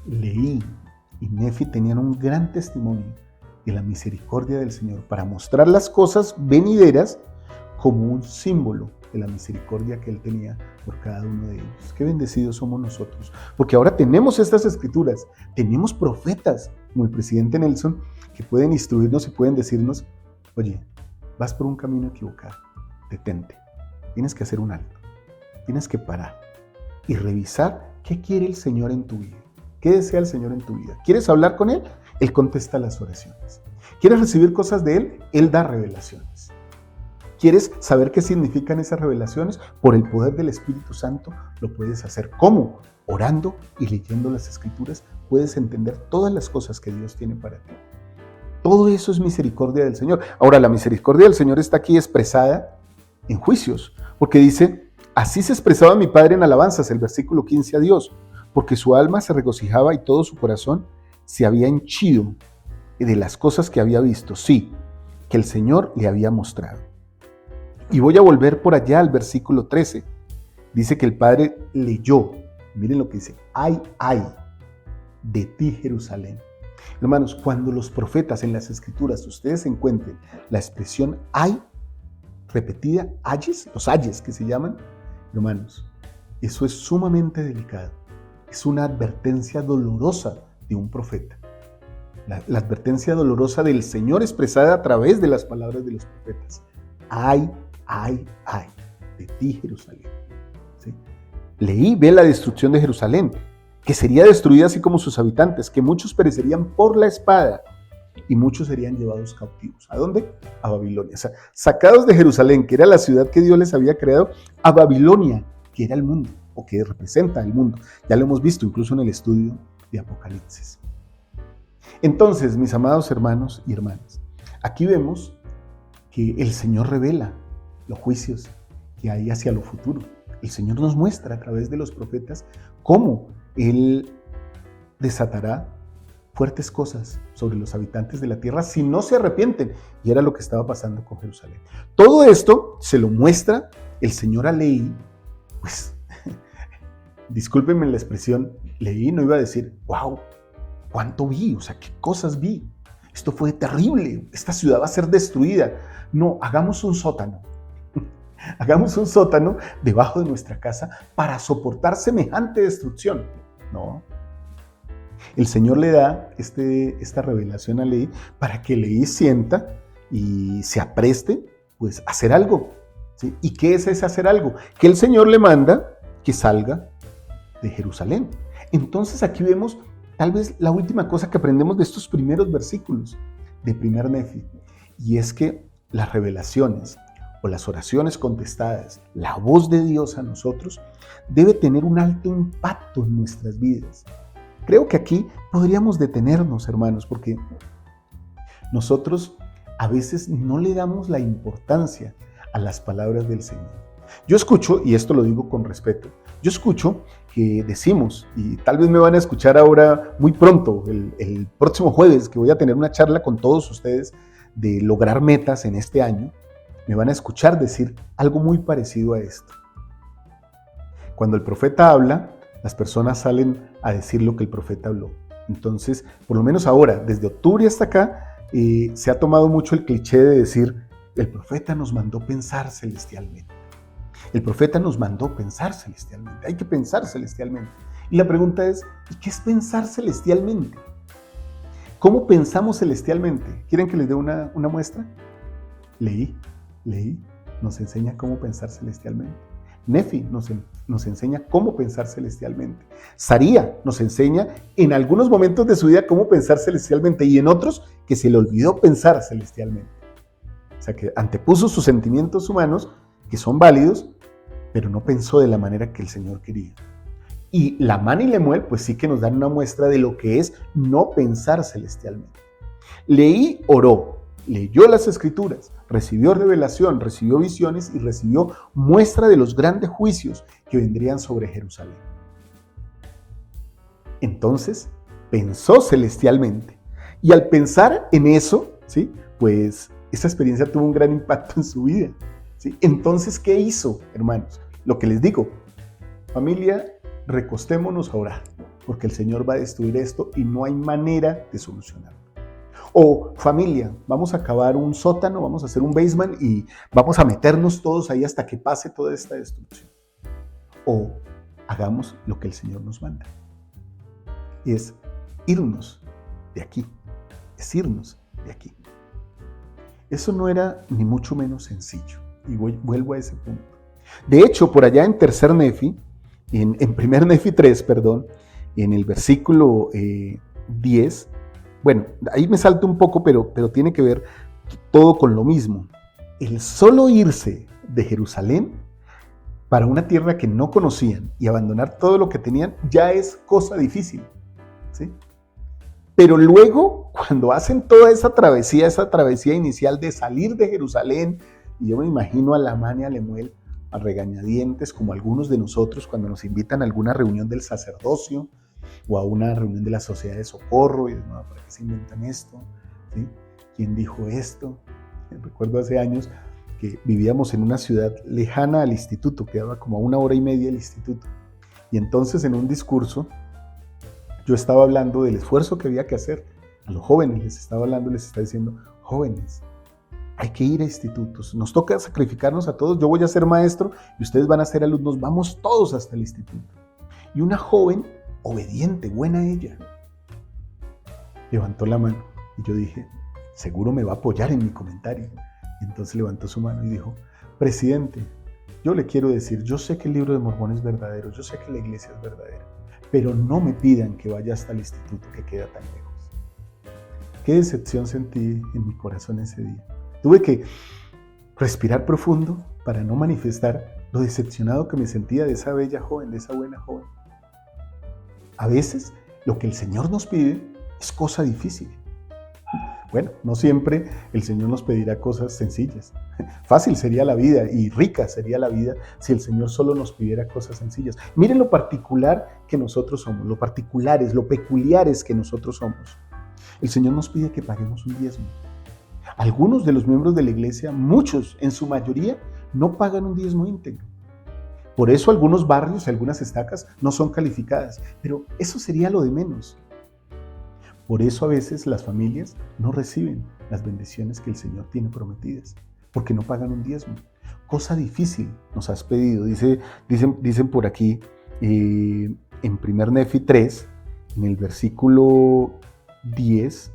Leí y Nefi tenían un gran testimonio de la misericordia del Señor para mostrar las cosas venideras como un símbolo de la misericordia que Él tenía por cada uno de ellos. Qué bendecidos somos nosotros, porque ahora tenemos estas Escrituras, tenemos profetas como el presidente Nelson que pueden instruirnos y pueden decirnos, oye, vas por un camino equivocado, detente, tienes que hacer un alto, tienes que parar y revisar qué quiere el Señor en tu vida, qué desea el Señor en tu vida. ¿Quieres hablar con Él? Él contesta las oraciones. ¿Quieres recibir cosas de Él? Él da revelaciones. ¿Quieres saber qué significan esas revelaciones? Por el poder del Espíritu Santo lo puedes hacer. ¿Cómo? Orando y leyendo las Escrituras puedes entender todas las cosas que Dios tiene para ti. Todo eso es misericordia del Señor. Ahora, la misericordia del Señor está aquí expresada en juicios, porque dice, así se expresaba mi Padre en alabanzas, el versículo 15 a Dios, porque su alma se regocijaba y todo su corazón se había henchido de las cosas que había visto, sí, que el Señor le había mostrado. Y voy a volver por allá al versículo 13. Dice que el Padre leyó. Miren lo que dice. Ay de ti, Jerusalén. Hermanos, cuando los profetas en las Escrituras ustedes encuentren la expresión ay repetida, ayes, los ayes que se llaman, hermanos, eso es sumamente delicado. Es una advertencia dolorosa de un profeta. La advertencia dolorosa del Señor expresada a través de las palabras de los profetas. Ay de ti, Jerusalén. ¿Sí? Leí, ve la destrucción de Jerusalén, que sería destruida así como sus habitantes, que muchos perecerían por la espada y muchos serían llevados cautivos. ¿A dónde? A Babilonia. O sea, sacados de Jerusalén, que era la ciudad que Dios les había creado, a Babilonia, que era el mundo, o que representa el mundo. Ya lo hemos visto incluso en el estudio de Apocalipsis. Entonces, mis amados hermanos y hermanas, aquí vemos que el Señor revela los juicios que hay hacia lo futuro. El Señor nos muestra a través de los profetas cómo Él desatará fuertes cosas sobre los habitantes de la tierra si no se arrepienten. Y era lo que estaba pasando con Jerusalén. Todo esto se lo muestra el Señor a Leí, pues, discúlpenme la expresión, Leí no iba a decir, wow, cuánto vi, o sea, qué cosas vi. Esto fue terrible, esta ciudad va a ser destruida. No, hagamos un sótano. Hagamos un sótano debajo de nuestra casa para soportar semejante destrucción. No. El Señor le da esta revelación a Leí para que Leí sienta y se apreste pues, a hacer algo. ¿Sí? ¿Y qué es ese hacer algo? Que el Señor le manda que salga de Jerusalén. Entonces aquí vemos tal vez la última cosa que aprendemos de estos primeros versículos de primer Nefi, y es que las revelaciones o las oraciones contestadas, la voz de Dios a nosotros, debe tener un alto impacto en nuestras vidas. Creo que aquí podríamos detenernos, hermanos, porque nosotros a veces no le damos la importancia a las palabras del Señor. Yo escucho, y esto lo digo con respeto, yo escucho que decimos, y tal vez me van a escuchar ahora muy pronto, el próximo jueves, que voy a tener una charla con todos ustedes de lograr metas en este año, me van a escuchar decir algo muy parecido a esto. Cuando el profeta habla, las personas salen a decir lo que el profeta habló. Entonces, por lo menos ahora, desde octubre hasta acá, se ha tomado mucho el cliché de decir, el profeta nos mandó pensar celestialmente. El profeta nos mandó pensar celestialmente. Hay que pensar celestialmente. Y la pregunta es, ¿y qué es pensar celestialmente? ¿Cómo pensamos celestialmente? ¿Quieren que les dé una muestra? Leí, nos enseña cómo pensar celestialmente. Nefi nos enseña cómo pensar celestialmente. Saría nos enseña en algunos momentos de su vida cómo pensar celestialmente y en otros que se le olvidó pensar celestialmente. O sea, que antepuso sus sentimientos humanos, que son válidos, pero no pensó de la manera que el Señor quería. Y Lamán y Lemuel, pues sí que nos dan una muestra de lo que es no pensar celestialmente. Leí oró, leyó las Escrituras, recibió revelación, recibió visiones y recibió muestra de los grandes juicios que vendrían sobre Jerusalén. Entonces, pensó celestialmente. Y al pensar en eso, ¿sí? Pues esa experiencia tuvo un gran impacto en su vida. ¿Sí? Entonces, ¿qué hizo, hermanos? Lo que les digo, familia, recostémonos a orar, porque el Señor va a destruir esto y no hay manera de solucionarlo. O familia, vamos a cavar un sótano, vamos a hacer un basement y vamos a meternos todos ahí hasta que pase toda esta destrucción. O hagamos lo que el Señor nos manda. Es irnos de aquí, es irnos de aquí. Eso no era ni mucho menos sencillo. Y vuelvo a ese punto. De hecho, por allá en tercer Nefi, en primer Nefi 3, perdón, en el versículo 10, bueno, ahí me salto un poco, pero tiene que ver todo con lo mismo. El solo irse de Jerusalén para una tierra que no conocían y abandonar todo lo que tenían ya es cosa difícil, ¿sí? Pero luego, cuando hacen toda esa travesía inicial de salir de Jerusalén, y yo me imagino a Lamán y a Lemuel a regañadientes, como algunos de nosotros cuando nos invitan a alguna reunión del sacerdocio o a una reunión de la sociedad de socorro, y no, ¿para qué se inventan esto? ¿Sí? ¿Quién dijo esto? Recuerdo hace años que vivíamos en una ciudad lejana al instituto, quedaba como a 1 hora y media del instituto, y entonces en un discurso yo estaba hablando del esfuerzo que había que hacer a los jóvenes, les estaba hablando, les estaba diciendo, jóvenes, hay que ir a institutos, nos toca sacrificarnos a todos, yo voy a ser maestro y ustedes van a ser alumnos, vamos todos hasta el instituto. Y una joven, obediente, buena ella, levantó la mano y yo dije, seguro me va a apoyar en mi comentario. Entonces levantó su mano y dijo, presidente, yo le quiero decir, yo sé que el libro de Mormón es verdadero, yo sé que la iglesia es verdadera, pero no me pidan que vaya hasta el instituto que queda tan lejos. Qué decepción sentí en mi corazón ese día. Tuve que respirar profundo para no manifestar lo decepcionado que me sentía de esa bella joven, de esa buena joven. A veces lo que el Señor nos pide es cosa difícil. Bueno, no siempre el Señor nos pedirá cosas sencillas. Fácil sería la vida y rica sería la vida si el Señor solo nos pidiera cosas sencillas. Miren lo particular que nosotros somos, lo particulares, lo peculiares que nosotros somos. El Señor nos pide que paguemos un diezmo. Algunos de los miembros de la iglesia, muchos, en su mayoría, no pagan un diezmo íntegro. Por eso algunos barrios y algunas estacas no son calificadas, pero eso sería lo de menos. Por eso a veces las familias no reciben las bendiciones que el Señor tiene prometidas, porque no pagan un diezmo. Cosa difícil nos has pedido. Dicen por aquí, en 1 Nefi 3, en el versículo 10,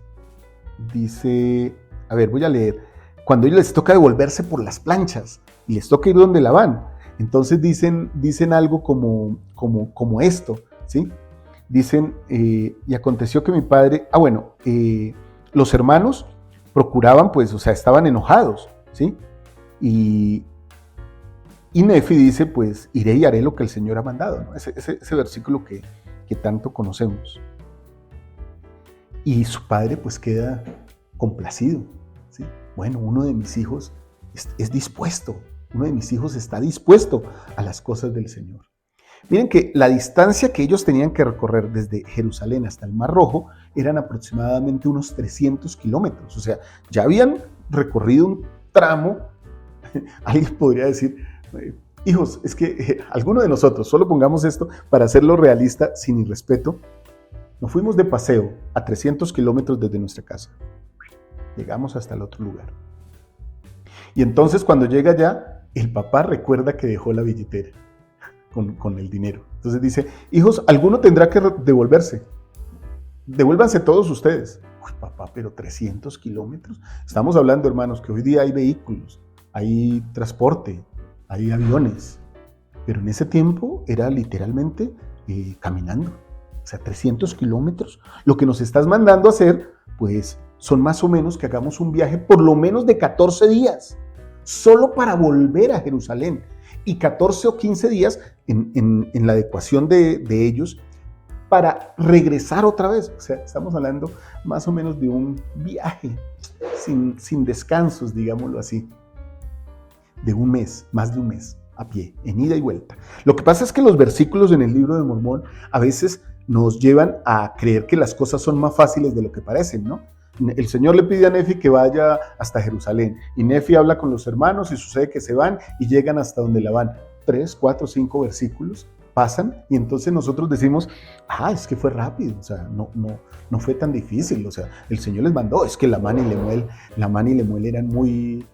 dice, a ver, voy a leer, cuando a ellos les toca devolverse por las planchas y les toca ir donde la van, entonces dicen algo como esto, ¿sí? Dicen, y aconteció que mi padre, los hermanos procuraban, pues, o sea, estaban enojados, ¿sí? Y Nefi dice, pues, iré y haré lo que el Señor ha mandado, ¿no? Ese versículo que tanto conocemos. Y su padre, pues, queda complacido, ¿sí? Bueno, uno de mis hijos es dispuesto, uno de mis hijos está dispuesto a las cosas del Señor. Miren que la distancia que ellos tenían que recorrer desde Jerusalén hasta el Mar Rojo eran aproximadamente unos 300 kilómetros. O sea, ya habían recorrido un tramo. Alguien podría decir, hijos, es que alguno de nosotros, solo pongamos esto para hacerlo realista, sin irrespeto, nos fuimos de paseo a 300 kilómetros desde nuestra casa. Llegamos hasta el otro lugar. Y entonces cuando llega allá, el papá recuerda que dejó la billetera con el dinero. Entonces dice, hijos, alguno tendrá que devolverse. Devuélvanse todos ustedes. Uy, papá, pero 300 kilómetros. Estamos hablando, hermanos, que hoy día hay vehículos, hay transporte, hay aviones. Pero en ese tiempo era literalmente caminando. O sea, 300 kilómetros. Lo que nos estás mandando a hacer, pues, son más o menos que hagamos un viaje por lo menos de 14 días, solo para volver a Jerusalén. Y 14 o 15 días en la adecuación de ellos para regresar otra vez. O sea, estamos hablando más o menos de un viaje sin descansos, digámoslo así, de un mes, más de un mes, a pie, en ida y vuelta. Lo que pasa es que los versículos en el libro de Mormón a veces nos llevan a creer que las cosas son más fáciles de lo que parecen, ¿no? El Señor le pide a Nefi que vaya hasta Jerusalén y Nefi habla con los hermanos y sucede que se van y llegan hasta donde la van. 3, 4, 5 versículos pasan y entonces nosotros decimos, es que fue rápido, o sea, no fue tan difícil, o sea, el Señor les mandó, es que Lamán y Lemuel eran muy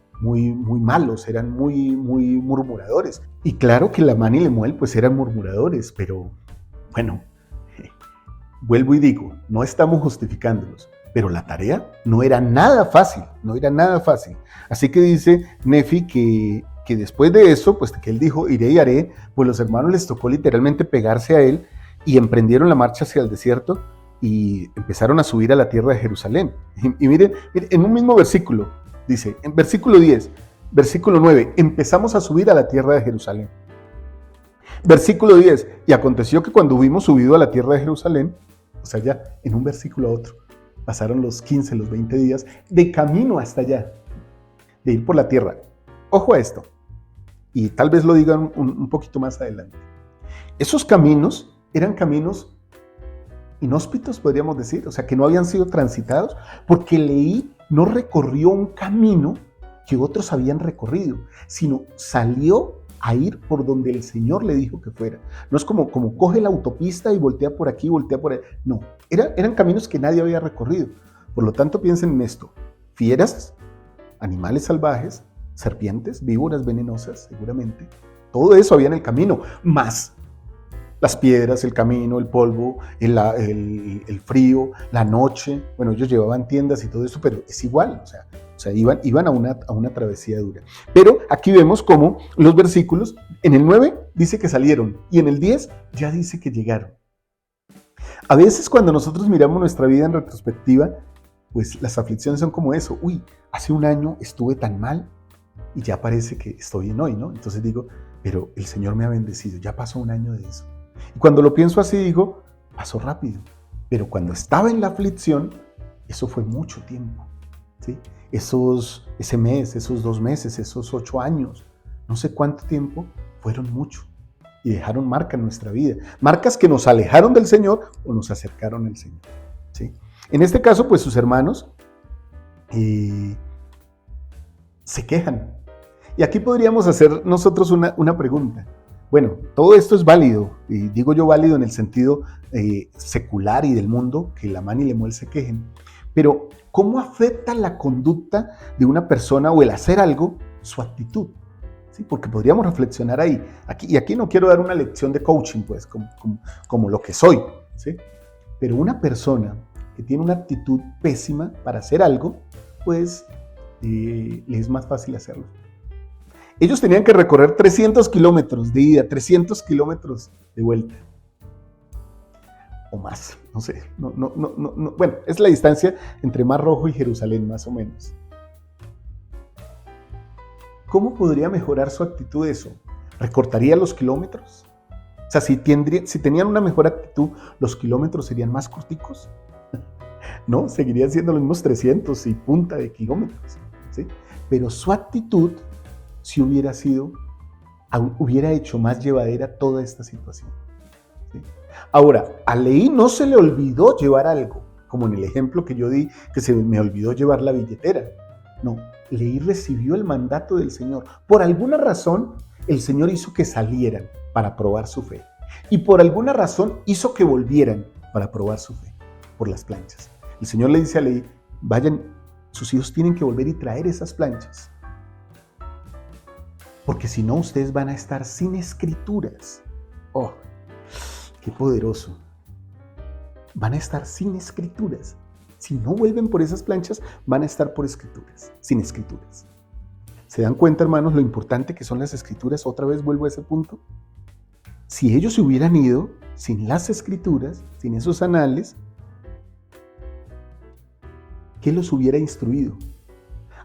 malos, eran muy murmuradores. Y claro que Lamán y Lemuel pues eran murmuradores, pero bueno, vuelvo y digo, no estamos justificándolos. Pero la tarea no era nada fácil, Así que dice Nefi que después de eso, pues que él dijo, iré y haré, pues los hermanos les tocó literalmente pegarse a él y emprendieron la marcha hacia el desierto y empezaron a subir a la tierra de Jerusalén. Y miren, en un mismo versículo, dice, en versículo 10, versículo 9, empezamos a subir a la tierra de Jerusalén. Versículo 10, y aconteció que cuando hubimos subido a la tierra de Jerusalén, o sea, ya en un versículo a otro, pasaron los 15, los 20 días de camino hasta allá, de ir por la tierra. Ojo a esto, y tal vez lo digan un poquito más adelante. Esos caminos eran caminos inhóspitos, podríamos decir, o sea, que no habían sido transitados, porque Leí no recorrió un camino que otros habían recorrido, sino salió a ir por donde el Señor le dijo que fuera. No es como coge la autopista y voltea por aquí, voltea por ahí. No, eran caminos que nadie había recorrido. Por lo tanto, piensen en esto. Fieras, animales salvajes, serpientes, víboras venenosas, seguramente. Todo eso había en el camino, más las piedras, el camino, el polvo, el frío, la noche. Bueno, ellos llevaban tiendas y todo eso, pero es igual, o sea, iban a una travesía dura. Pero aquí vemos cómo los versículos, en el 9 dice que salieron y en el 10 ya dice que llegaron. A veces cuando nosotros miramos nuestra vida en retrospectiva, pues las aflicciones son como eso. Uy, hace un año estuve tan mal y ya parece que estoy bien hoy, ¿no? Entonces digo, pero el Señor me ha bendecido, ya pasó un año de eso. Y cuando lo pienso así digo, pasó rápido, pero cuando estaba en la aflicción, eso fue mucho tiempo, ¿sí? Ese mes, esos 2 meses, esos 8 años, no sé cuánto tiempo, fueron mucho y dejaron marca en nuestra vida. Marcas que nos alejaron del Señor o nos acercaron al Señor, ¿sí? En este caso, pues sus hermanos se quejan. Y aquí podríamos hacer nosotros una pregunta. Bueno, todo esto es válido, y digo yo válido en el sentido secular y del mundo, que Lamán y Lemuel se quejen, pero ¿cómo afecta la conducta de una persona o el hacer algo su actitud? ¿Sí? Porque podríamos reflexionar ahí. Aquí no quiero dar una lección de coaching, pues, como lo que soy, ¿sí? Pero una persona que tiene una actitud pésima para hacer algo, pues le es más fácil hacerlo. Ellos tenían que recorrer 300 kilómetros de ida, 300 kilómetros de vuelta. O más, no sé. No. Bueno, es la distancia entre Mar Rojo y Jerusalén, más o menos. ¿Cómo podría mejorar su actitud eso? ¿Recortaría los kilómetros? O sea, si tenían una mejor actitud, ¿los kilómetros serían más corticos? No, seguirían siendo los mismos 300 y punta de kilómetros, ¿sí? Pero su actitud, si hubiera hecho más llevadera toda esta situación, ¿sí? Ahora, a Leí no se le olvidó llevar algo, como en el ejemplo que yo di, que se me olvidó llevar la billetera. No, Leí recibió el mandato del Señor. Por alguna razón, el Señor hizo que salieran para probar su fe. Y por alguna razón hizo que volvieran para probar su fe, por las planchas. El Señor le dice a Leí, vayan, sus hijos tienen que volver y traer esas planchas. Porque si no, ustedes van a estar sin escrituras. ¡Oh, qué poderoso! Van a estar sin escrituras. Si no vuelven por esas planchas, van a estar sin escrituras. ¿Se dan cuenta, hermanos, lo importante que son las escrituras? Otra vez vuelvo a ese punto. Si ellos se hubieran ido sin las escrituras, sin esos anales, ¿qué los hubiera instruido?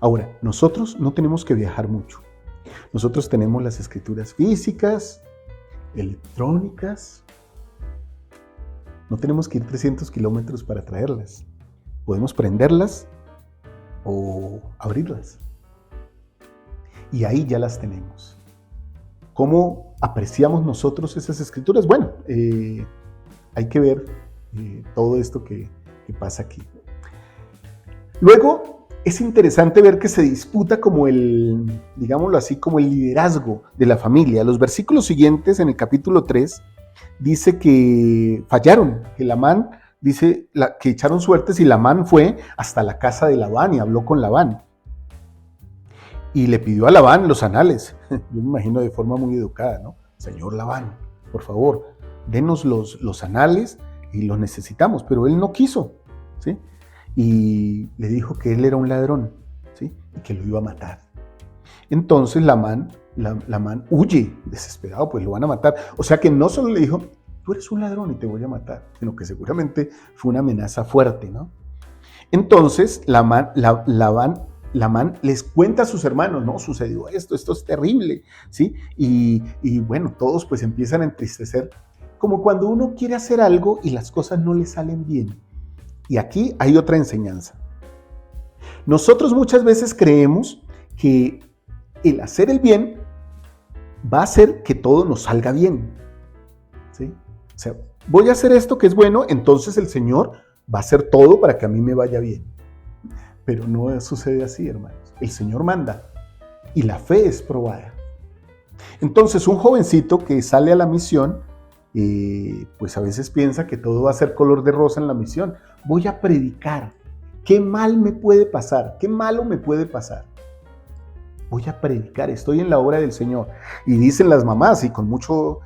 Ahora, nosotros no tenemos que viajar mucho. Nosotros tenemos las escrituras físicas, electrónicas. No tenemos que ir 300 kilómetros para traerlas. Podemos prenderlas o abrirlas. Y ahí ya las tenemos. ¿Cómo apreciamos nosotros esas escrituras? Bueno, hay que ver todo esto que pasa aquí. Luego, es interesante ver que se disputa como digámoslo así, como el liderazgo de la familia. Los versículos siguientes, en el capítulo 3, dice que fallaron, que Lamán dice que echaron suertes y Lamán fue hasta la casa de Labán y habló con Labán. Y le pidió a Labán los anales. Yo me imagino de forma muy educada, ¿no? Señor Labán, por favor, denos los anales y los necesitamos. Pero él no quiso, ¿sí? Y le dijo que él era un ladrón, ¿sí? Y que lo iba a matar. Entonces Lamán huye desesperado, pues lo van a matar. O sea que no solo le dijo, tú eres un ladrón y te voy a matar, sino que seguramente fue una amenaza fuerte, ¿no? Entonces Lamán les cuenta a sus hermanos, no, sucedió esto es terrible, ¿sí? Y bueno, todos pues empiezan a entristecer, como cuando uno quiere hacer algo y las cosas no le salen bien. Y aquí hay otra enseñanza. Nosotros muchas veces creemos que el hacer el bien va a hacer que todo nos salga bien, ¿sí? O sea, voy a hacer esto que es bueno, entonces el Señor va a hacer todo para que a mí me vaya bien. Pero no sucede así, hermanos. El Señor manda y la fe es probada. Entonces, un jovencito que sale a la misión, pues a veces piensa que todo va a ser color de rosa en la misión. Voy a predicar. ¿Qué mal me puede pasar? ¿Qué malo me puede pasar? Voy a predicar, estoy en la obra del Señor. Y dicen las mamás, y con mucho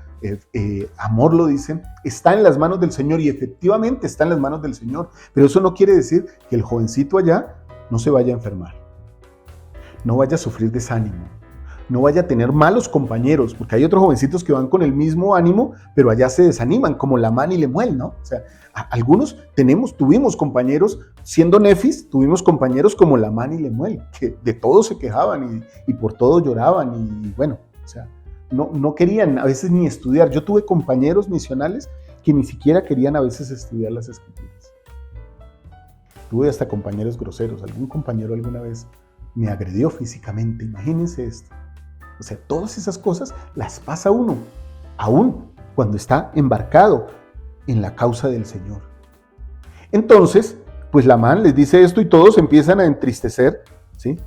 amor lo dicen, está en las manos del Señor, y efectivamente está en las manos del Señor. Pero eso no quiere decir que el jovencito allá no se vaya a enfermar, no vaya a sufrir desánimo, no vaya a tener malos compañeros, porque hay otros jovencitos que van con el mismo ánimo, pero allá se desaniman, como Lamán y Lemuel, ¿no? O sea, algunos tuvimos compañeros, siendo nefis, tuvimos compañeros como Lamán y Lemuel, que de todo se quejaban y por todo lloraban, y bueno, o sea, no querían a veces ni estudiar. Yo tuve compañeros misionales que ni siquiera querían a veces estudiar las escrituras. Tuve hasta compañeros groseros. Algún compañero alguna vez me agredió físicamente. Imagínense esto. O sea, todas esas cosas las pasa uno, aún cuando está embarcado en la causa del Señor. Entonces, pues Labán les dice esto y todos empiezan a entristecer, ¿sí?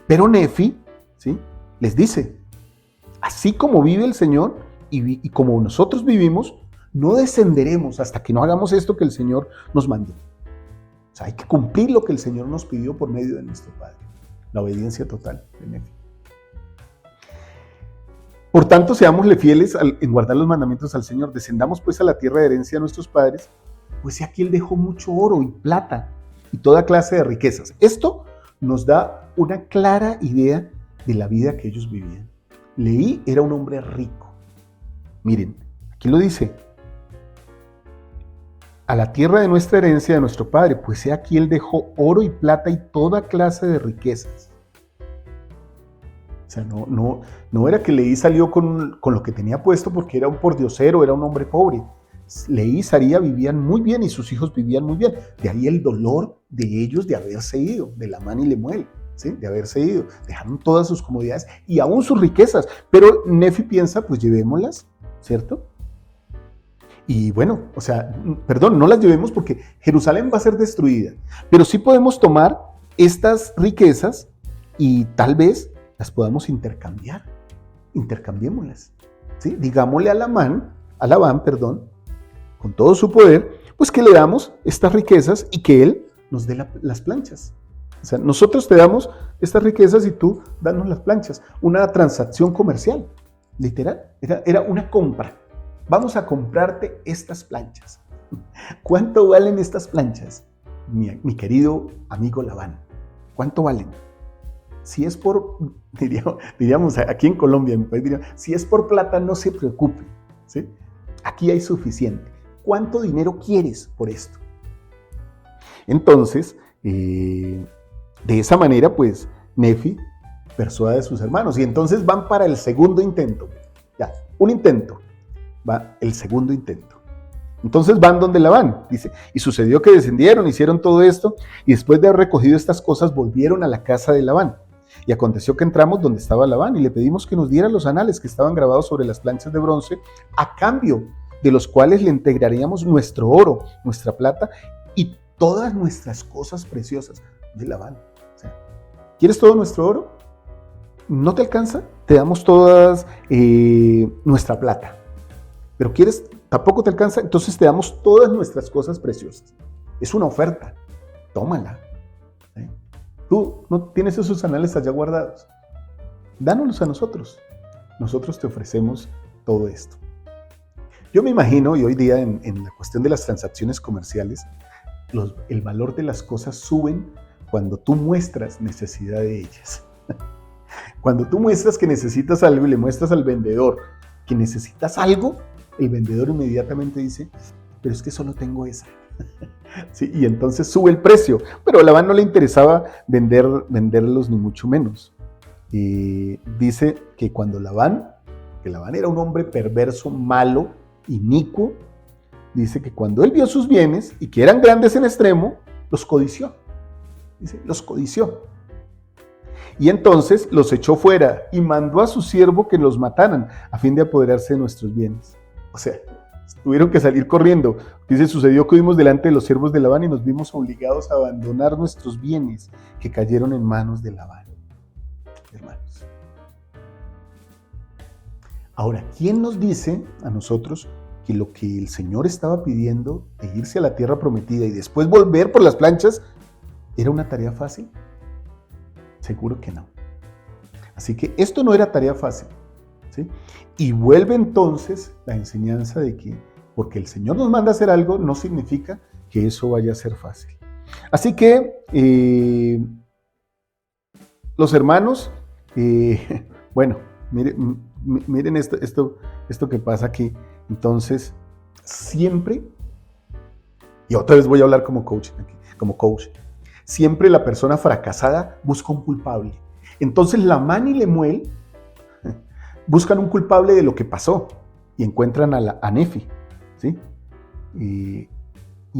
Pero Nefi, ¿sí?, les dice, así como vive el Señor y como nosotros vivimos, no descenderemos hasta que no hagamos esto que el Señor nos mandó. O sea, hay que cumplir lo que el Señor nos pidió por medio de nuestro Padre. La obediencia total de Nefi. Por tanto, seámosle fieles en guardar los mandamientos al Señor. Descendamos pues a la tierra de herencia de nuestros padres, pues aquí Él dejó mucho oro y plata y toda clase de riquezas. Esto nos da una clara idea de la vida que ellos vivían. Leí era un hombre rico. Miren, aquí lo dice. A la tierra de nuestra herencia de nuestro padre, pues aquí Él dejó oro y plata y toda clase de riquezas. O sea, no era que Leí salió con lo que tenía puesto porque era un pordiosero, era un hombre pobre. Leí y Saría vivían muy bien y sus hijos vivían muy bien. De ahí el dolor de ellos de haberse ido, de Labán y Lemuel, ¿sí?, de haberse ido. Dejaron todas sus comodidades y aún sus riquezas. Pero Nefi piensa, pues llevémoslas, ¿cierto? Y bueno, o sea, perdón, no las llevemos porque Jerusalén va a ser destruida. Pero sí podemos tomar estas riquezas y tal vez las podamos intercambiar. Intercambiémoslas, ¿sí? Digámosle a Labán, con todo su poder, pues que le damos estas riquezas y que él nos dé las planchas. O sea, nosotros te damos estas riquezas y tú danos las planchas. Una transacción comercial, literal. Era una compra. Vamos a comprarte estas planchas. ¿Cuánto valen estas planchas? Mi querido amigo Labán, ¿cuánto valen? Si es por, diríamos aquí en Colombia, en mi país, diríamos, si es por plata, no se preocupe, ¿sí? Aquí hay suficiente. ¿Cuánto dinero quieres por esto? Entonces, de esa manera, pues, Nefi persuade a sus hermanos y entonces van para el segundo intento. Ya, un intento, va el segundo intento. Entonces van donde Labán, dice, y sucedió que descendieron, hicieron todo esto y después de haber recogido estas cosas volvieron a la casa de Labán. Y aconteció que entramos donde estaba Labán y le pedimos que nos diera los anales que estaban grabados sobre las planchas de bronce, a cambio de los cuales le entregaríamos nuestro oro, nuestra plata y todas nuestras cosas preciosas de Labán. O sea, ¿quieres todo nuestro oro? ¿No te alcanza? Te damos todas nuestra plata. ¿Pero quieres? ¿Tampoco te alcanza? Entonces te damos todas nuestras cosas preciosas. Es una oferta. Tómala. Tú no tienes esos anales allá guardados. Dánoslos a nosotros. Nosotros te ofrecemos todo esto. Yo me imagino, y hoy día en la cuestión de las transacciones comerciales, el valor de las cosas suben cuando tú muestras necesidad de ellas. Cuando tú muestras que necesitas algo y le muestras al vendedor que necesitas algo, el vendedor inmediatamente dice, pero es que solo tengo esa. Sí, y entonces sube el precio. Pero a Labán no le interesaba venderlos ni mucho menos. Dice que cuando Labán era un hombre perverso, malo, inicuo, dice que cuando él vio sus bienes y que eran grandes en extremo, los codició. Dice, los codició. Y entonces los echó fuera y mandó a su siervo que los mataran a fin de apoderarse de nuestros bienes. O sea, tuvieron que salir corriendo. Dice, sucedió que fuimos delante de los siervos de Labán y nos vimos obligados a abandonar nuestros bienes que cayeron en manos de Labán. Hermanos. Ahora, ¿quién nos dice a nosotros que lo que el Señor estaba pidiendo de irse a la tierra prometida y después volver por las planchas era una tarea fácil? Seguro que no. Así que esto no era tarea fácil, ¿sí? Y vuelve entonces la enseñanza de que porque el Señor nos manda a hacer algo no significa que eso vaya a ser fácil. Así que los hermanos, bueno, miren esto que pasa aquí. Entonces, siempre, y otra vez voy a hablar como coach, siempre la persona fracasada busca un culpable. Entonces Labán y Lemuel buscan un culpable de lo que pasó y encuentran a Nefi, ¿sí? Y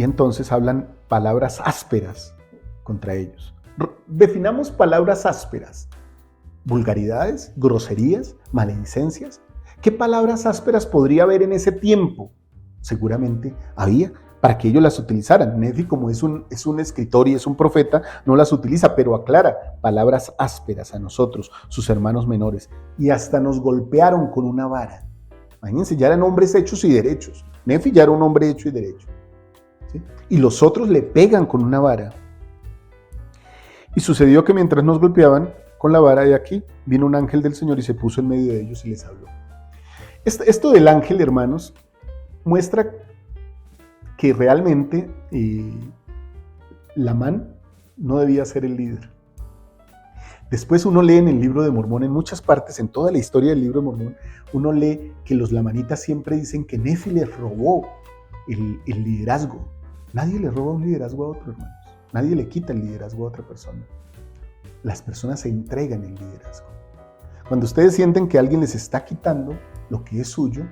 entonces hablan palabras ásperas contra ellos. Definamos palabras ásperas: vulgaridades, groserías, maledicencias. ¿Qué palabras ásperas podría haber en ese tiempo? Seguramente había, para que ellos las utilizaran. Nefi, como es un escritor y es un profeta, no las utiliza, pero aclara palabras ásperas a nosotros, sus hermanos menores. Y hasta nos golpearon con una vara. Imagínense, ya eran hombres hechos y derechos. Nefi ya era un hombre hecho y derecho, ¿sí? Y los otros le pegan con una vara. Y sucedió que mientras nos golpeaban con la vara de aquí, vino un ángel del Señor y se puso en medio de ellos y les habló. Esto del ángel, hermanos, muestra que realmente Lamán no debía ser el líder. Después uno lee en el libro de Mormón, en muchas partes, en toda la historia del libro de Mormón, uno lee que los lamanitas siempre dicen que Nefi les robó el liderazgo. Nadie le roba un liderazgo a otro, hermanos. Nadie le quita el liderazgo a otra persona. Las personas se entregan el liderazgo. Cuando ustedes sienten que alguien les está quitando lo que es suyo,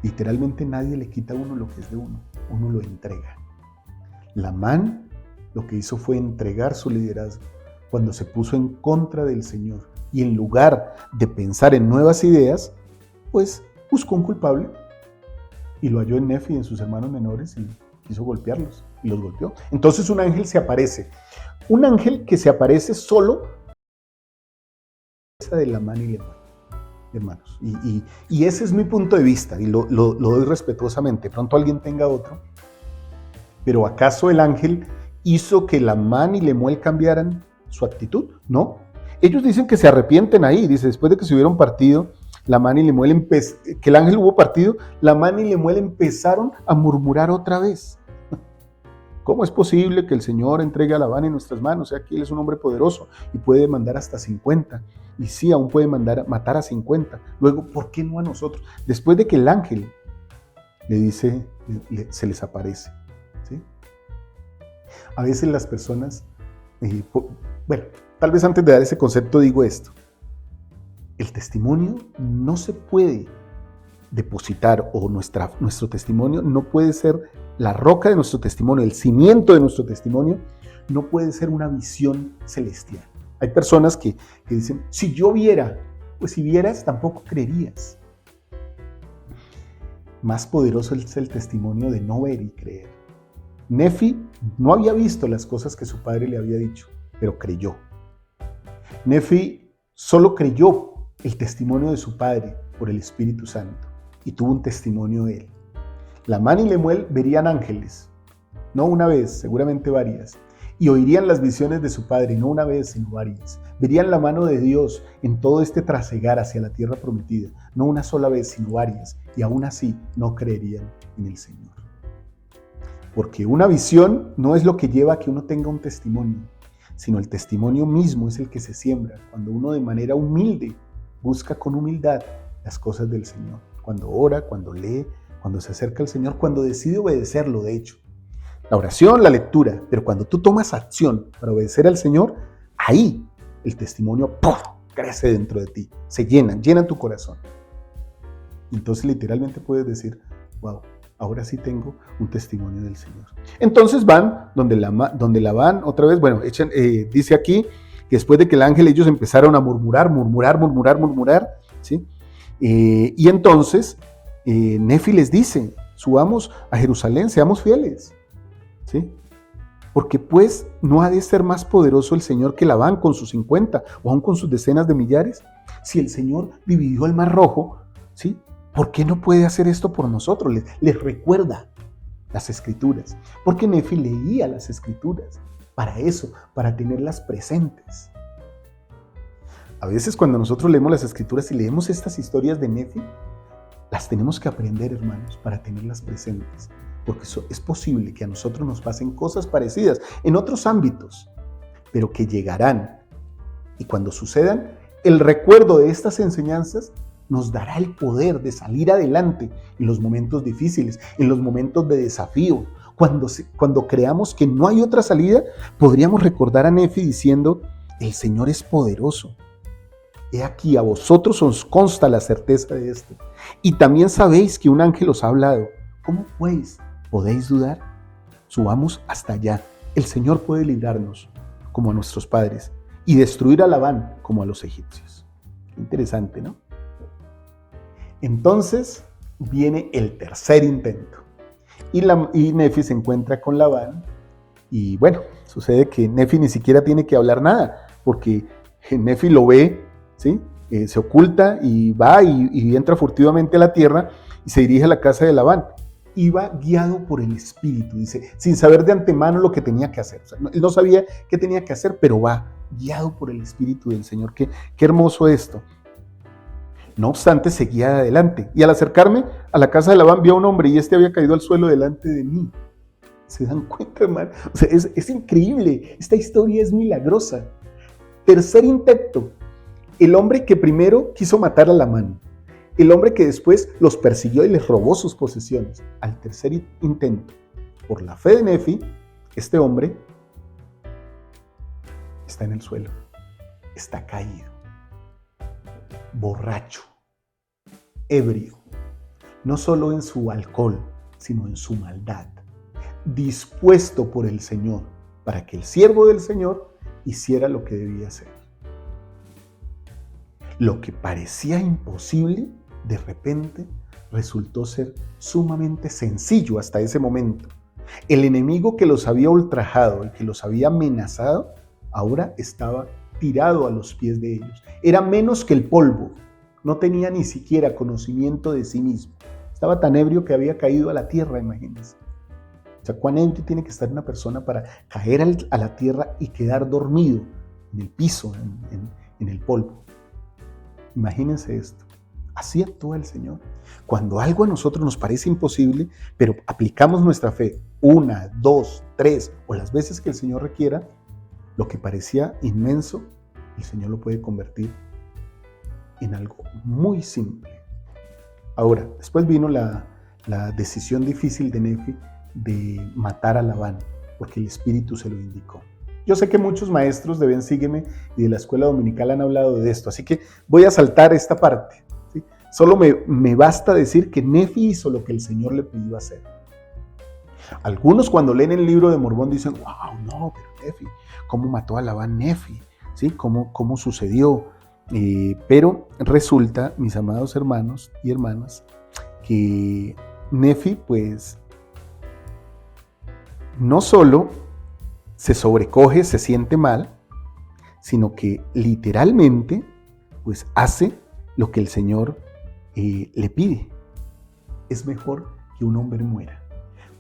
literalmente nadie le quita a uno lo que es de uno. Uno lo entrega. Lamán lo que hizo fue entregar su liderazgo cuando se puso en contra del Señor. Y en lugar de pensar en nuevas ideas, pues buscó un culpable y lo halló en Nefi y en sus hermanos menores y quiso golpearlos y los golpeó. Entonces un ángel se aparece. Un ángel que se aparece solo de Lamán y Lemán, hermanos. Y ese es mi punto de vista y lo doy respetuosamente. Pronto alguien tenga otro. Pero ¿acaso el ángel hizo que Lamán y Lemuel cambiaran su actitud? No. Ellos dicen que se arrepienten ahí. Dice, después de que se hubieron partido, Lamán y Lemuel que el ángel hubo partido, Lamán y Lemuel empezaron a murmurar otra vez. ¿Cómo es posible que el Señor entregue a Labán en nuestras manos? O sea, que Él es un hombre poderoso y puede mandar hasta 50. Y sí, aún puede matar a 50. Luego, ¿por qué no a nosotros? Después de que el ángel le dice, se les aparece, ¿sí? A veces las personas, bueno, tal vez antes de dar ese concepto digo esto. El testimonio no se puede depositar, o nuestro testimonio no puede ser la roca de nuestro testimonio, el cimiento de nuestro testimonio no puede ser una visión celestial. Hay personas que dicen, si yo viera, pues si vieras tampoco creerías. Más poderoso es el testimonio de no ver y creer. Nefi no había visto las cosas que su padre le había dicho, pero creyó. Nefi solo creyó el testimonio de su padre por el Espíritu Santo y tuvo un testimonio de él. Lamán y Lemuel verían ángeles, no una vez, seguramente varias, y oirían las visiones de su padre, no una vez, sino varias. Verían la mano de Dios en todo este trasegar hacia la tierra prometida, no una sola vez, sino varias, y aún así no creerían en el Señor. Porque una visión no es lo que lleva a que uno tenga un testimonio, sino el testimonio mismo es el que se siembra cuando uno de manera humilde busca con humildad las cosas del Señor. Cuando ora, cuando lee, cuando se acerca al Señor, cuando decide obedecerlo, de hecho. La oración, la lectura, pero cuando tú tomas acción para obedecer al Señor, ahí el testimonio ¡pum!, crece dentro de ti, se llena tu corazón. Entonces literalmente puedes decir, wow, ahora sí tengo un testimonio del Señor. Entonces van donde Labán, otra vez, bueno, dice aquí que después de que el ángel, ellos empezaron a murmurar, ¿sí? Y entonces Nefi les dice, subamos a Jerusalén, seamos fieles, ¿sí? Porque pues no ha de ser más poderoso el Señor que Labán con sus 50 o aún con sus decenas de millares. Si el Señor dividió el mar rojo, ¿sí?, ¿por qué no puede hacer esto por nosotros? Les recuerda las Escrituras, porque Nefi leía las Escrituras para eso, para tenerlas presentes. A veces cuando nosotros leemos las Escrituras y leemos estas historias de Nefi, las tenemos que aprender, hermanos, para tenerlas presentes, porque es posible que a nosotros nos pasen cosas parecidas en otros ámbitos, pero que llegarán. Y cuando sucedan, el recuerdo de estas enseñanzas nos dará el poder de salir adelante en los momentos difíciles, en los momentos de desafío. Cuando creamos que no hay otra salida, podríamos recordar a Nefi diciendo, el Señor es poderoso. He aquí, a vosotros os consta la certeza de esto. Y también sabéis que un ángel os ha hablado. ¿Cómo pues podéis dudar? Subamos hasta allá. El Señor puede librarnos, como a nuestros padres, y destruir a Labán, como a los egipcios. Interesante, ¿no? Entonces viene el tercer intento. Y Nefi se encuentra con Labán. Y bueno, sucede que Nefi ni siquiera tiene que hablar nada, porque Nefi lo ve, ¿sí? Se oculta y va y entra furtivamente a la tierra y se dirige a la casa de Labán. Y va guiado por el Espíritu, dice, sin saber de antemano lo que tenía que hacer. O sea, él no sabía qué tenía que hacer, pero va guiado por el Espíritu del Señor. Qué hermoso esto. No obstante, seguía adelante. Y al acercarme a la casa de Labán, vi a un hombre y este había caído al suelo delante de mí. ¿Se dan cuenta, hermano? O sea, es increíble. Esta historia es milagrosa. Tercer intento. El hombre que primero quiso matar a Labán. El hombre que después los persiguió y les robó sus posesiones. Al tercer intento, por la fe de Nefi, este hombre está en el suelo. Está caído. Borracho. Ebrio. No solo en su alcohol, sino en su maldad. Dispuesto por el Señor para que el siervo del Señor hiciera lo que debía hacer. Lo que parecía imposible, de repente resultó ser sumamente sencillo hasta ese momento. El enemigo que los había ultrajado, el que los había amenazado, ahora estaba tirado a los pies de ellos. Era menos que el polvo. No tenía ni siquiera conocimiento de sí mismo. Estaba tan ebrio que había caído a la tierra, imagínense. O sea, ¿cuán ebrio tiene que estar una persona para caer a la tierra y quedar dormido en el piso, en el polvo? Imagínense esto. Así actúa el Señor. Cuando algo a nosotros nos parece imposible, pero aplicamos nuestra fe 1, 2, 3 o las veces que el Señor requiera, lo que parecía inmenso, el Señor lo puede convertir en algo muy simple. Ahora, después vino la decisión difícil de Nefi de matar a Labán, porque el Espíritu se lo indicó. Yo sé que muchos maestros de Ven, Sígueme y de la escuela dominical han hablado de esto, así que voy a saltar esta parte, ¿sí? Solo me basta decir que Nefi hizo lo que el Señor le pidió hacer. Algunos cuando leen el libro de Mormón dicen, wow, no, pero Nefi, ¿cómo mató a Labán Nefi? ¿Sí? ¿Cómo sucedió? Pero resulta, mis amados hermanos y hermanas, que Nefi pues no solo se sobrecoge, se siente mal, sino que literalmente pues hace lo que el Señor le pide. Es mejor que un hombre muera.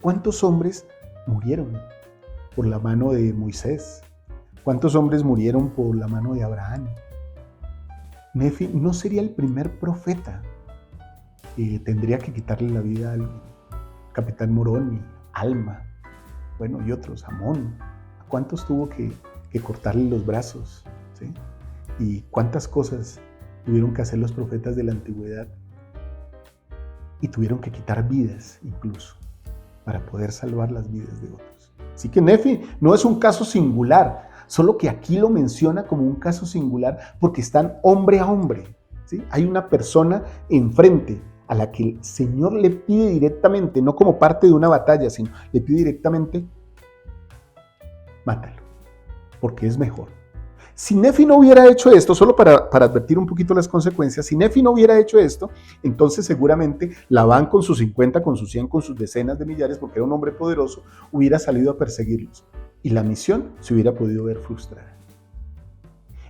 ¿Cuántos hombres murieron por la mano de Moisés? ¿Cuántos hombres murieron por la mano de Abraham? Nefi no sería el primer profeta que tendría que quitarle la vida al capitán Moroni, Alma, bueno, y otros, Amón. ¿A cuántos tuvo que cortarle los brazos? ¿Sí? Y cuántas cosas tuvieron que hacer los profetas de la antigüedad y tuvieron que quitar vidas incluso para poder salvar las vidas de otros. Así que Nefi no es un caso singular, solo que aquí lo menciona como un caso singular porque están hombre a hombre, ¿sí? Hay una persona enfrente a la que el Señor le pide directamente, no como parte de una batalla, sino le pide directamente, mátalo, porque es mejor. Si Nefi no hubiera hecho esto, solo para advertir un poquito las consecuencias, si Nefi no hubiera hecho esto, entonces seguramente Labán con sus 50, con sus 100, con sus decenas de millares, porque era un hombre poderoso, hubiera salido a perseguirlos. Y la misión se hubiera podido ver frustrada.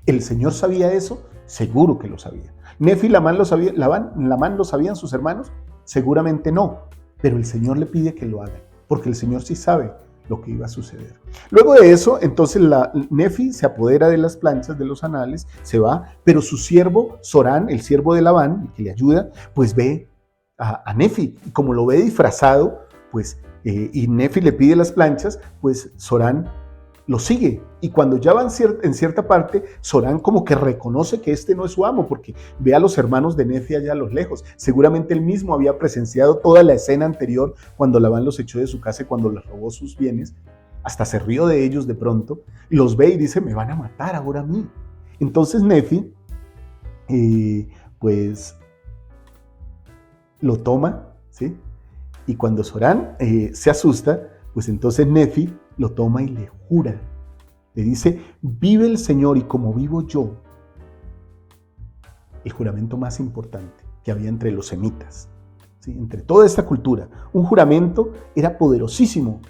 ¿El Señor sabía eso? Seguro que lo sabía. ¿Nefi y Labán lo sabían sus hermanos? Seguramente no, pero el Señor le pide que lo hagan, porque el Señor sí sabe lo que iba a suceder. Luego de eso, entonces Nefi se apodera de las planchas, de los anales, se va, pero su siervo, Zorán, el siervo de Labán, el que le ayuda, pues ve a Nefi, y como lo ve disfrazado, pues, y Nefi le pide las planchas, pues Zorán lo sigue, y cuando ya van en cierta parte, Zorán como que reconoce que este no es su amo, porque ve a los hermanos de Nefi allá a lo lejos. Seguramente él mismo había presenciado toda la escena anterior cuando Labán los echó de su casa y cuando les robó sus bienes, hasta se rió de ellos de pronto, y los ve y dice, me van a matar ahora a mí. Entonces Nefi pues lo toma, ¿sí? Y cuando Során se asusta, pues entonces Nefi lo toma y le jura. Le dice, vive el Señor y como vivo yo. El juramento más importante que había entre los semitas, ¿sí? Entre toda esta cultura. Un juramento era poderosísimo,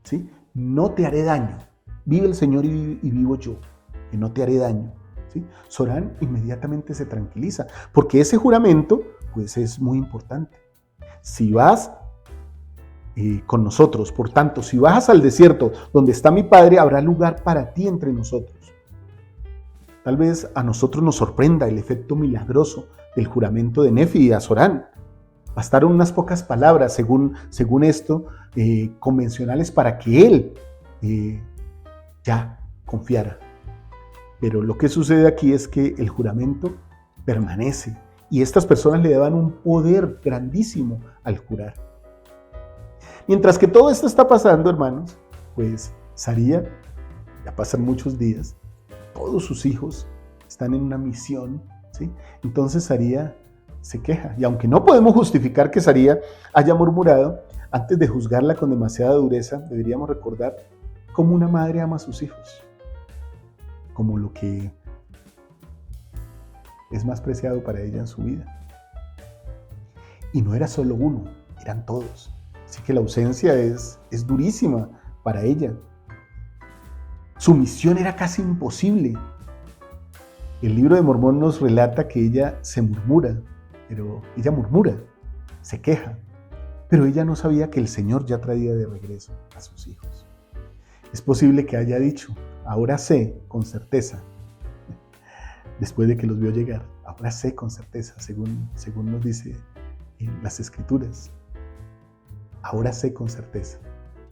¿sí? No te haré daño. Vive el Señor y vivo yo, que no te haré daño, ¿sí? Során inmediatamente se tranquiliza, porque ese juramento pues es muy importante. Si vas con nosotros, por tanto, si bajas al desierto donde está mi Padre, habrá lugar para ti entre nosotros. Tal vez a nosotros nos sorprenda el efecto milagroso del juramento de Nefi y Azorán. Bastaron unas pocas palabras, según esto, convencionales para que él ya confiara. Pero lo que sucede aquí es que el juramento permanece y estas personas le daban un poder grandísimo al jurar. Mientras que todo esto está pasando, hermanos, pues Saría, ya pasan muchos días, todos sus hijos están en una misión, ¿sí? Entonces Saría se queja. Y aunque no podemos justificar que Saría haya murmurado, antes de juzgarla con demasiada dureza, deberíamos recordar cómo una madre ama a sus hijos, como lo que es más preciado para ella en su vida. Y no era solo uno, eran todos. Así que la ausencia es durísima para ella. Su misión era casi imposible. El libro de Mormón nos relata que ella se murmura, se queja, pero ella no sabía que el Señor ya traía de regreso a sus hijos. Es posible que haya dicho, ahora sé con certeza, después de que los vio llegar, ahora sé con certeza, según nos dice en las Escrituras. Ahora sé con certeza,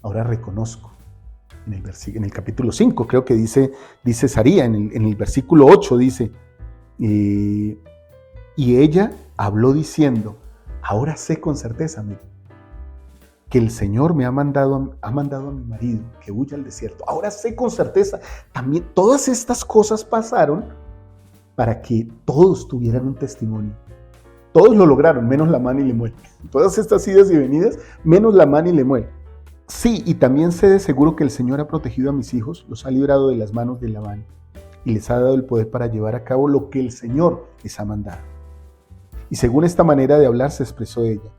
ahora reconozco. En el capítulo 5 creo que dice Saría, en el versículo 8 dice, y ella habló diciendo, ahora sé con certeza, mire, que el Señor me ha mandado a mi marido que huya al desierto. Ahora sé con certeza. También todas estas cosas pasaron para que todos tuvieran un testimonio. Todos lo lograron, menos Lamán y Lemuel. Todas estas idas y venidas, menos Lamán y Lemuel. Sí, y también sé de seguro que el Señor ha protegido a mis hijos, los ha librado de las manos de Labán y les ha dado el poder para llevar a cabo lo que el Señor les ha mandado. Y según esta manera de hablar se expresó ella.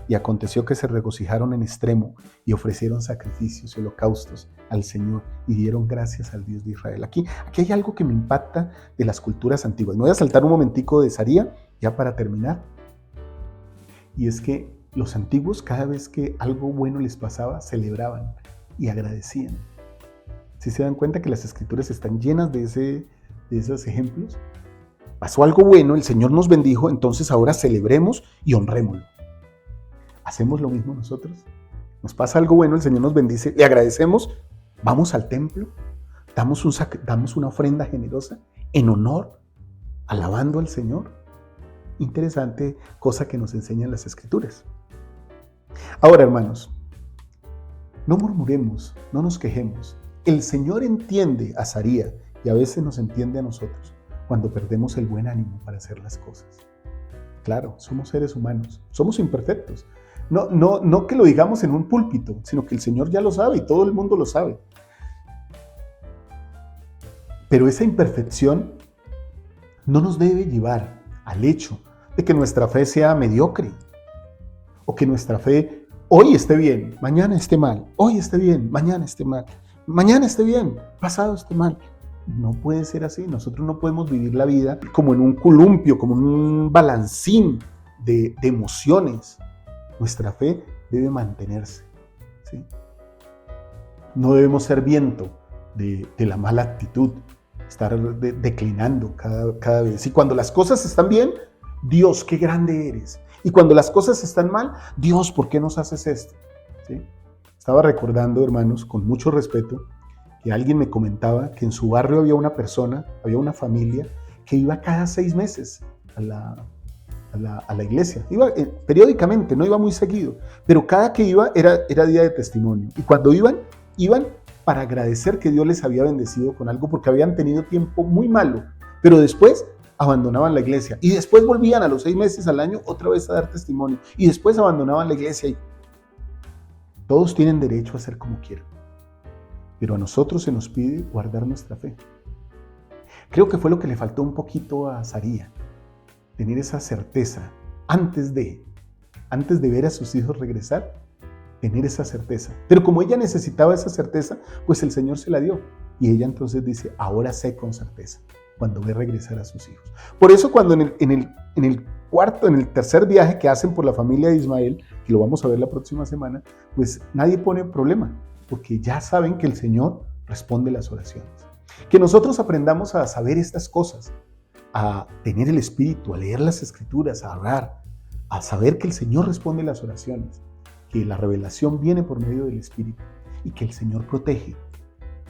Y aconteció que se regocijaron en extremo y ofrecieron sacrificios y holocaustos al Señor y dieron gracias al Dios de Israel. Aquí hay algo que me impacta de las culturas antiguas. Me voy a saltar un momentico de Saría, ya para terminar. Y es que los antiguos, cada vez que algo bueno les pasaba, celebraban y agradecían. ¿Sí se dan cuenta que las Escrituras están llenas de esos ejemplos? Pasó algo bueno, el Señor nos bendijo, entonces ahora celebremos y honrémoslo. ¿Hacemos lo mismo nosotros? Nos pasa algo bueno, el Señor nos bendice, le agradecemos, vamos al templo, damos una ofrenda generosa en honor, alabando al Señor. Interesante cosa que nos enseñan las Escrituras. Ahora, hermanos, no murmuremos, no nos quejemos. El Señor entiende a Saría y a veces nos entiende a nosotros cuando perdemos el buen ánimo para hacer las cosas. Claro, somos seres humanos, somos imperfectos. No que lo digamos en un púlpito, sino que el Señor ya lo sabe y todo el mundo lo sabe. Pero esa imperfección no nos debe llevar al hecho de que nuestra fe sea mediocre o que nuestra fe hoy esté bien, mañana esté mal, hoy esté bien, mañana esté mal, mañana esté bien, pasado esté mal. No puede ser así. Nosotros no podemos vivir la vida como en un columpio, como en un balancín de emociones. Nuestra fe debe mantenerse, ¿sí? No debemos ser viento de la mala actitud, estar declinando cada vez. Y cuando las cosas están bien, Dios, qué grande eres. Y cuando las cosas están mal, Dios, ¿por qué nos haces esto? ¿Sí? Estaba recordando, hermanos, con mucho respeto, que alguien me comentaba que en su barrio había una familia que iba cada 6 meses a la iglesia. Iba periódicamente, no iba muy seguido, pero cada que iba era día de testimonio. Y cuando iban para agradecer que Dios les había bendecido con algo porque habían tenido tiempo muy malo. Pero después abandonaban la iglesia y después volvían a los 6 meses al año otra vez a dar testimonio y después abandonaban la iglesia. Y todos tienen derecho a hacer como quieran, pero a nosotros se nos pide guardar nuestra fe. Creo que fue lo que le faltó un poquito a Saría, tener esa certeza antes de ver a sus hijos regresar, tener esa certeza. Pero como ella necesitaba esa certeza, pues el Señor se la dio. Y ella entonces dice, ahora sé con certeza, cuando ve regresar a sus hijos. Por eso cuando en el tercer viaje que hacen por la familia de Ismael, que lo vamos a ver la próxima semana, pues nadie pone problema, porque ya saben que el Señor responde las oraciones. Que nosotros aprendamos a saber estas cosas, a tener el Espíritu, a leer las Escrituras, a orar, a saber que el Señor responde las oraciones, que la revelación viene por medio del Espíritu y que el Señor protege,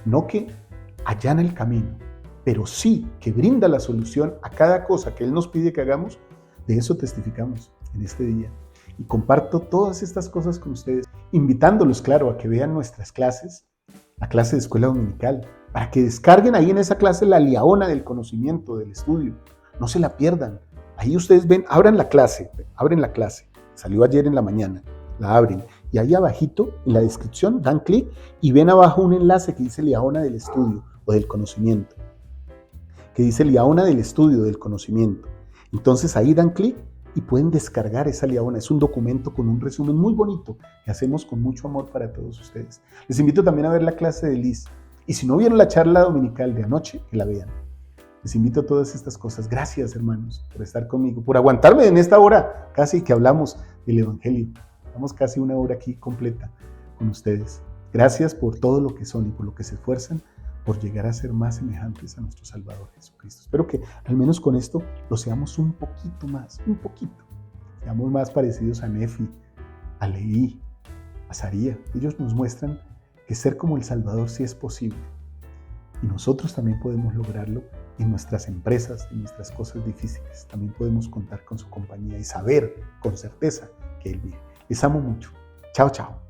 no que allana el camino, pero sí que brinda la solución a cada cosa que Él nos pide que hagamos. De eso testificamos en este día. Y comparto todas estas cosas con ustedes, invitándolos, claro, a que vean nuestras clases, la clase de escuela dominical, para que descarguen ahí en esa clase la liaona del conocimiento, del estudio. No se la pierdan. Ahí ustedes ven, abren la clase, salió ayer en la mañana, la abren, y ahí abajito, en la descripción, dan clic y ven abajo un enlace que dice liaona del estudio o del conocimiento, que dice liaona del estudio del conocimiento. Entonces ahí dan clic y pueden descargar esa liaona. Es un documento con un resumen muy bonito que hacemos con mucho amor para todos ustedes. Les invito también a ver la clase de Liz. Y si no vieron la charla dominical de anoche, que la vean. Les invito a todas estas cosas. Gracias, hermanos, por estar conmigo, por aguantarme en esta hora casi que hablamos del Evangelio. Estamos casi una hora aquí completa con ustedes. Gracias por todo lo que son y por lo que se esfuerzan por llegar a ser más semejantes a nuestro Salvador Jesucristo. Espero que al menos con esto lo seamos un poquito más, un poquito. Seamos más parecidos a Nefi, a Leí, a Saría. Ellos nos muestran que ser como el Salvador sí es posible. Y nosotros también podemos lograrlo en nuestras empresas, en nuestras cosas difíciles. También podemos contar con su compañía y saber con certeza que Él vive. Les amo mucho. Chao, chao.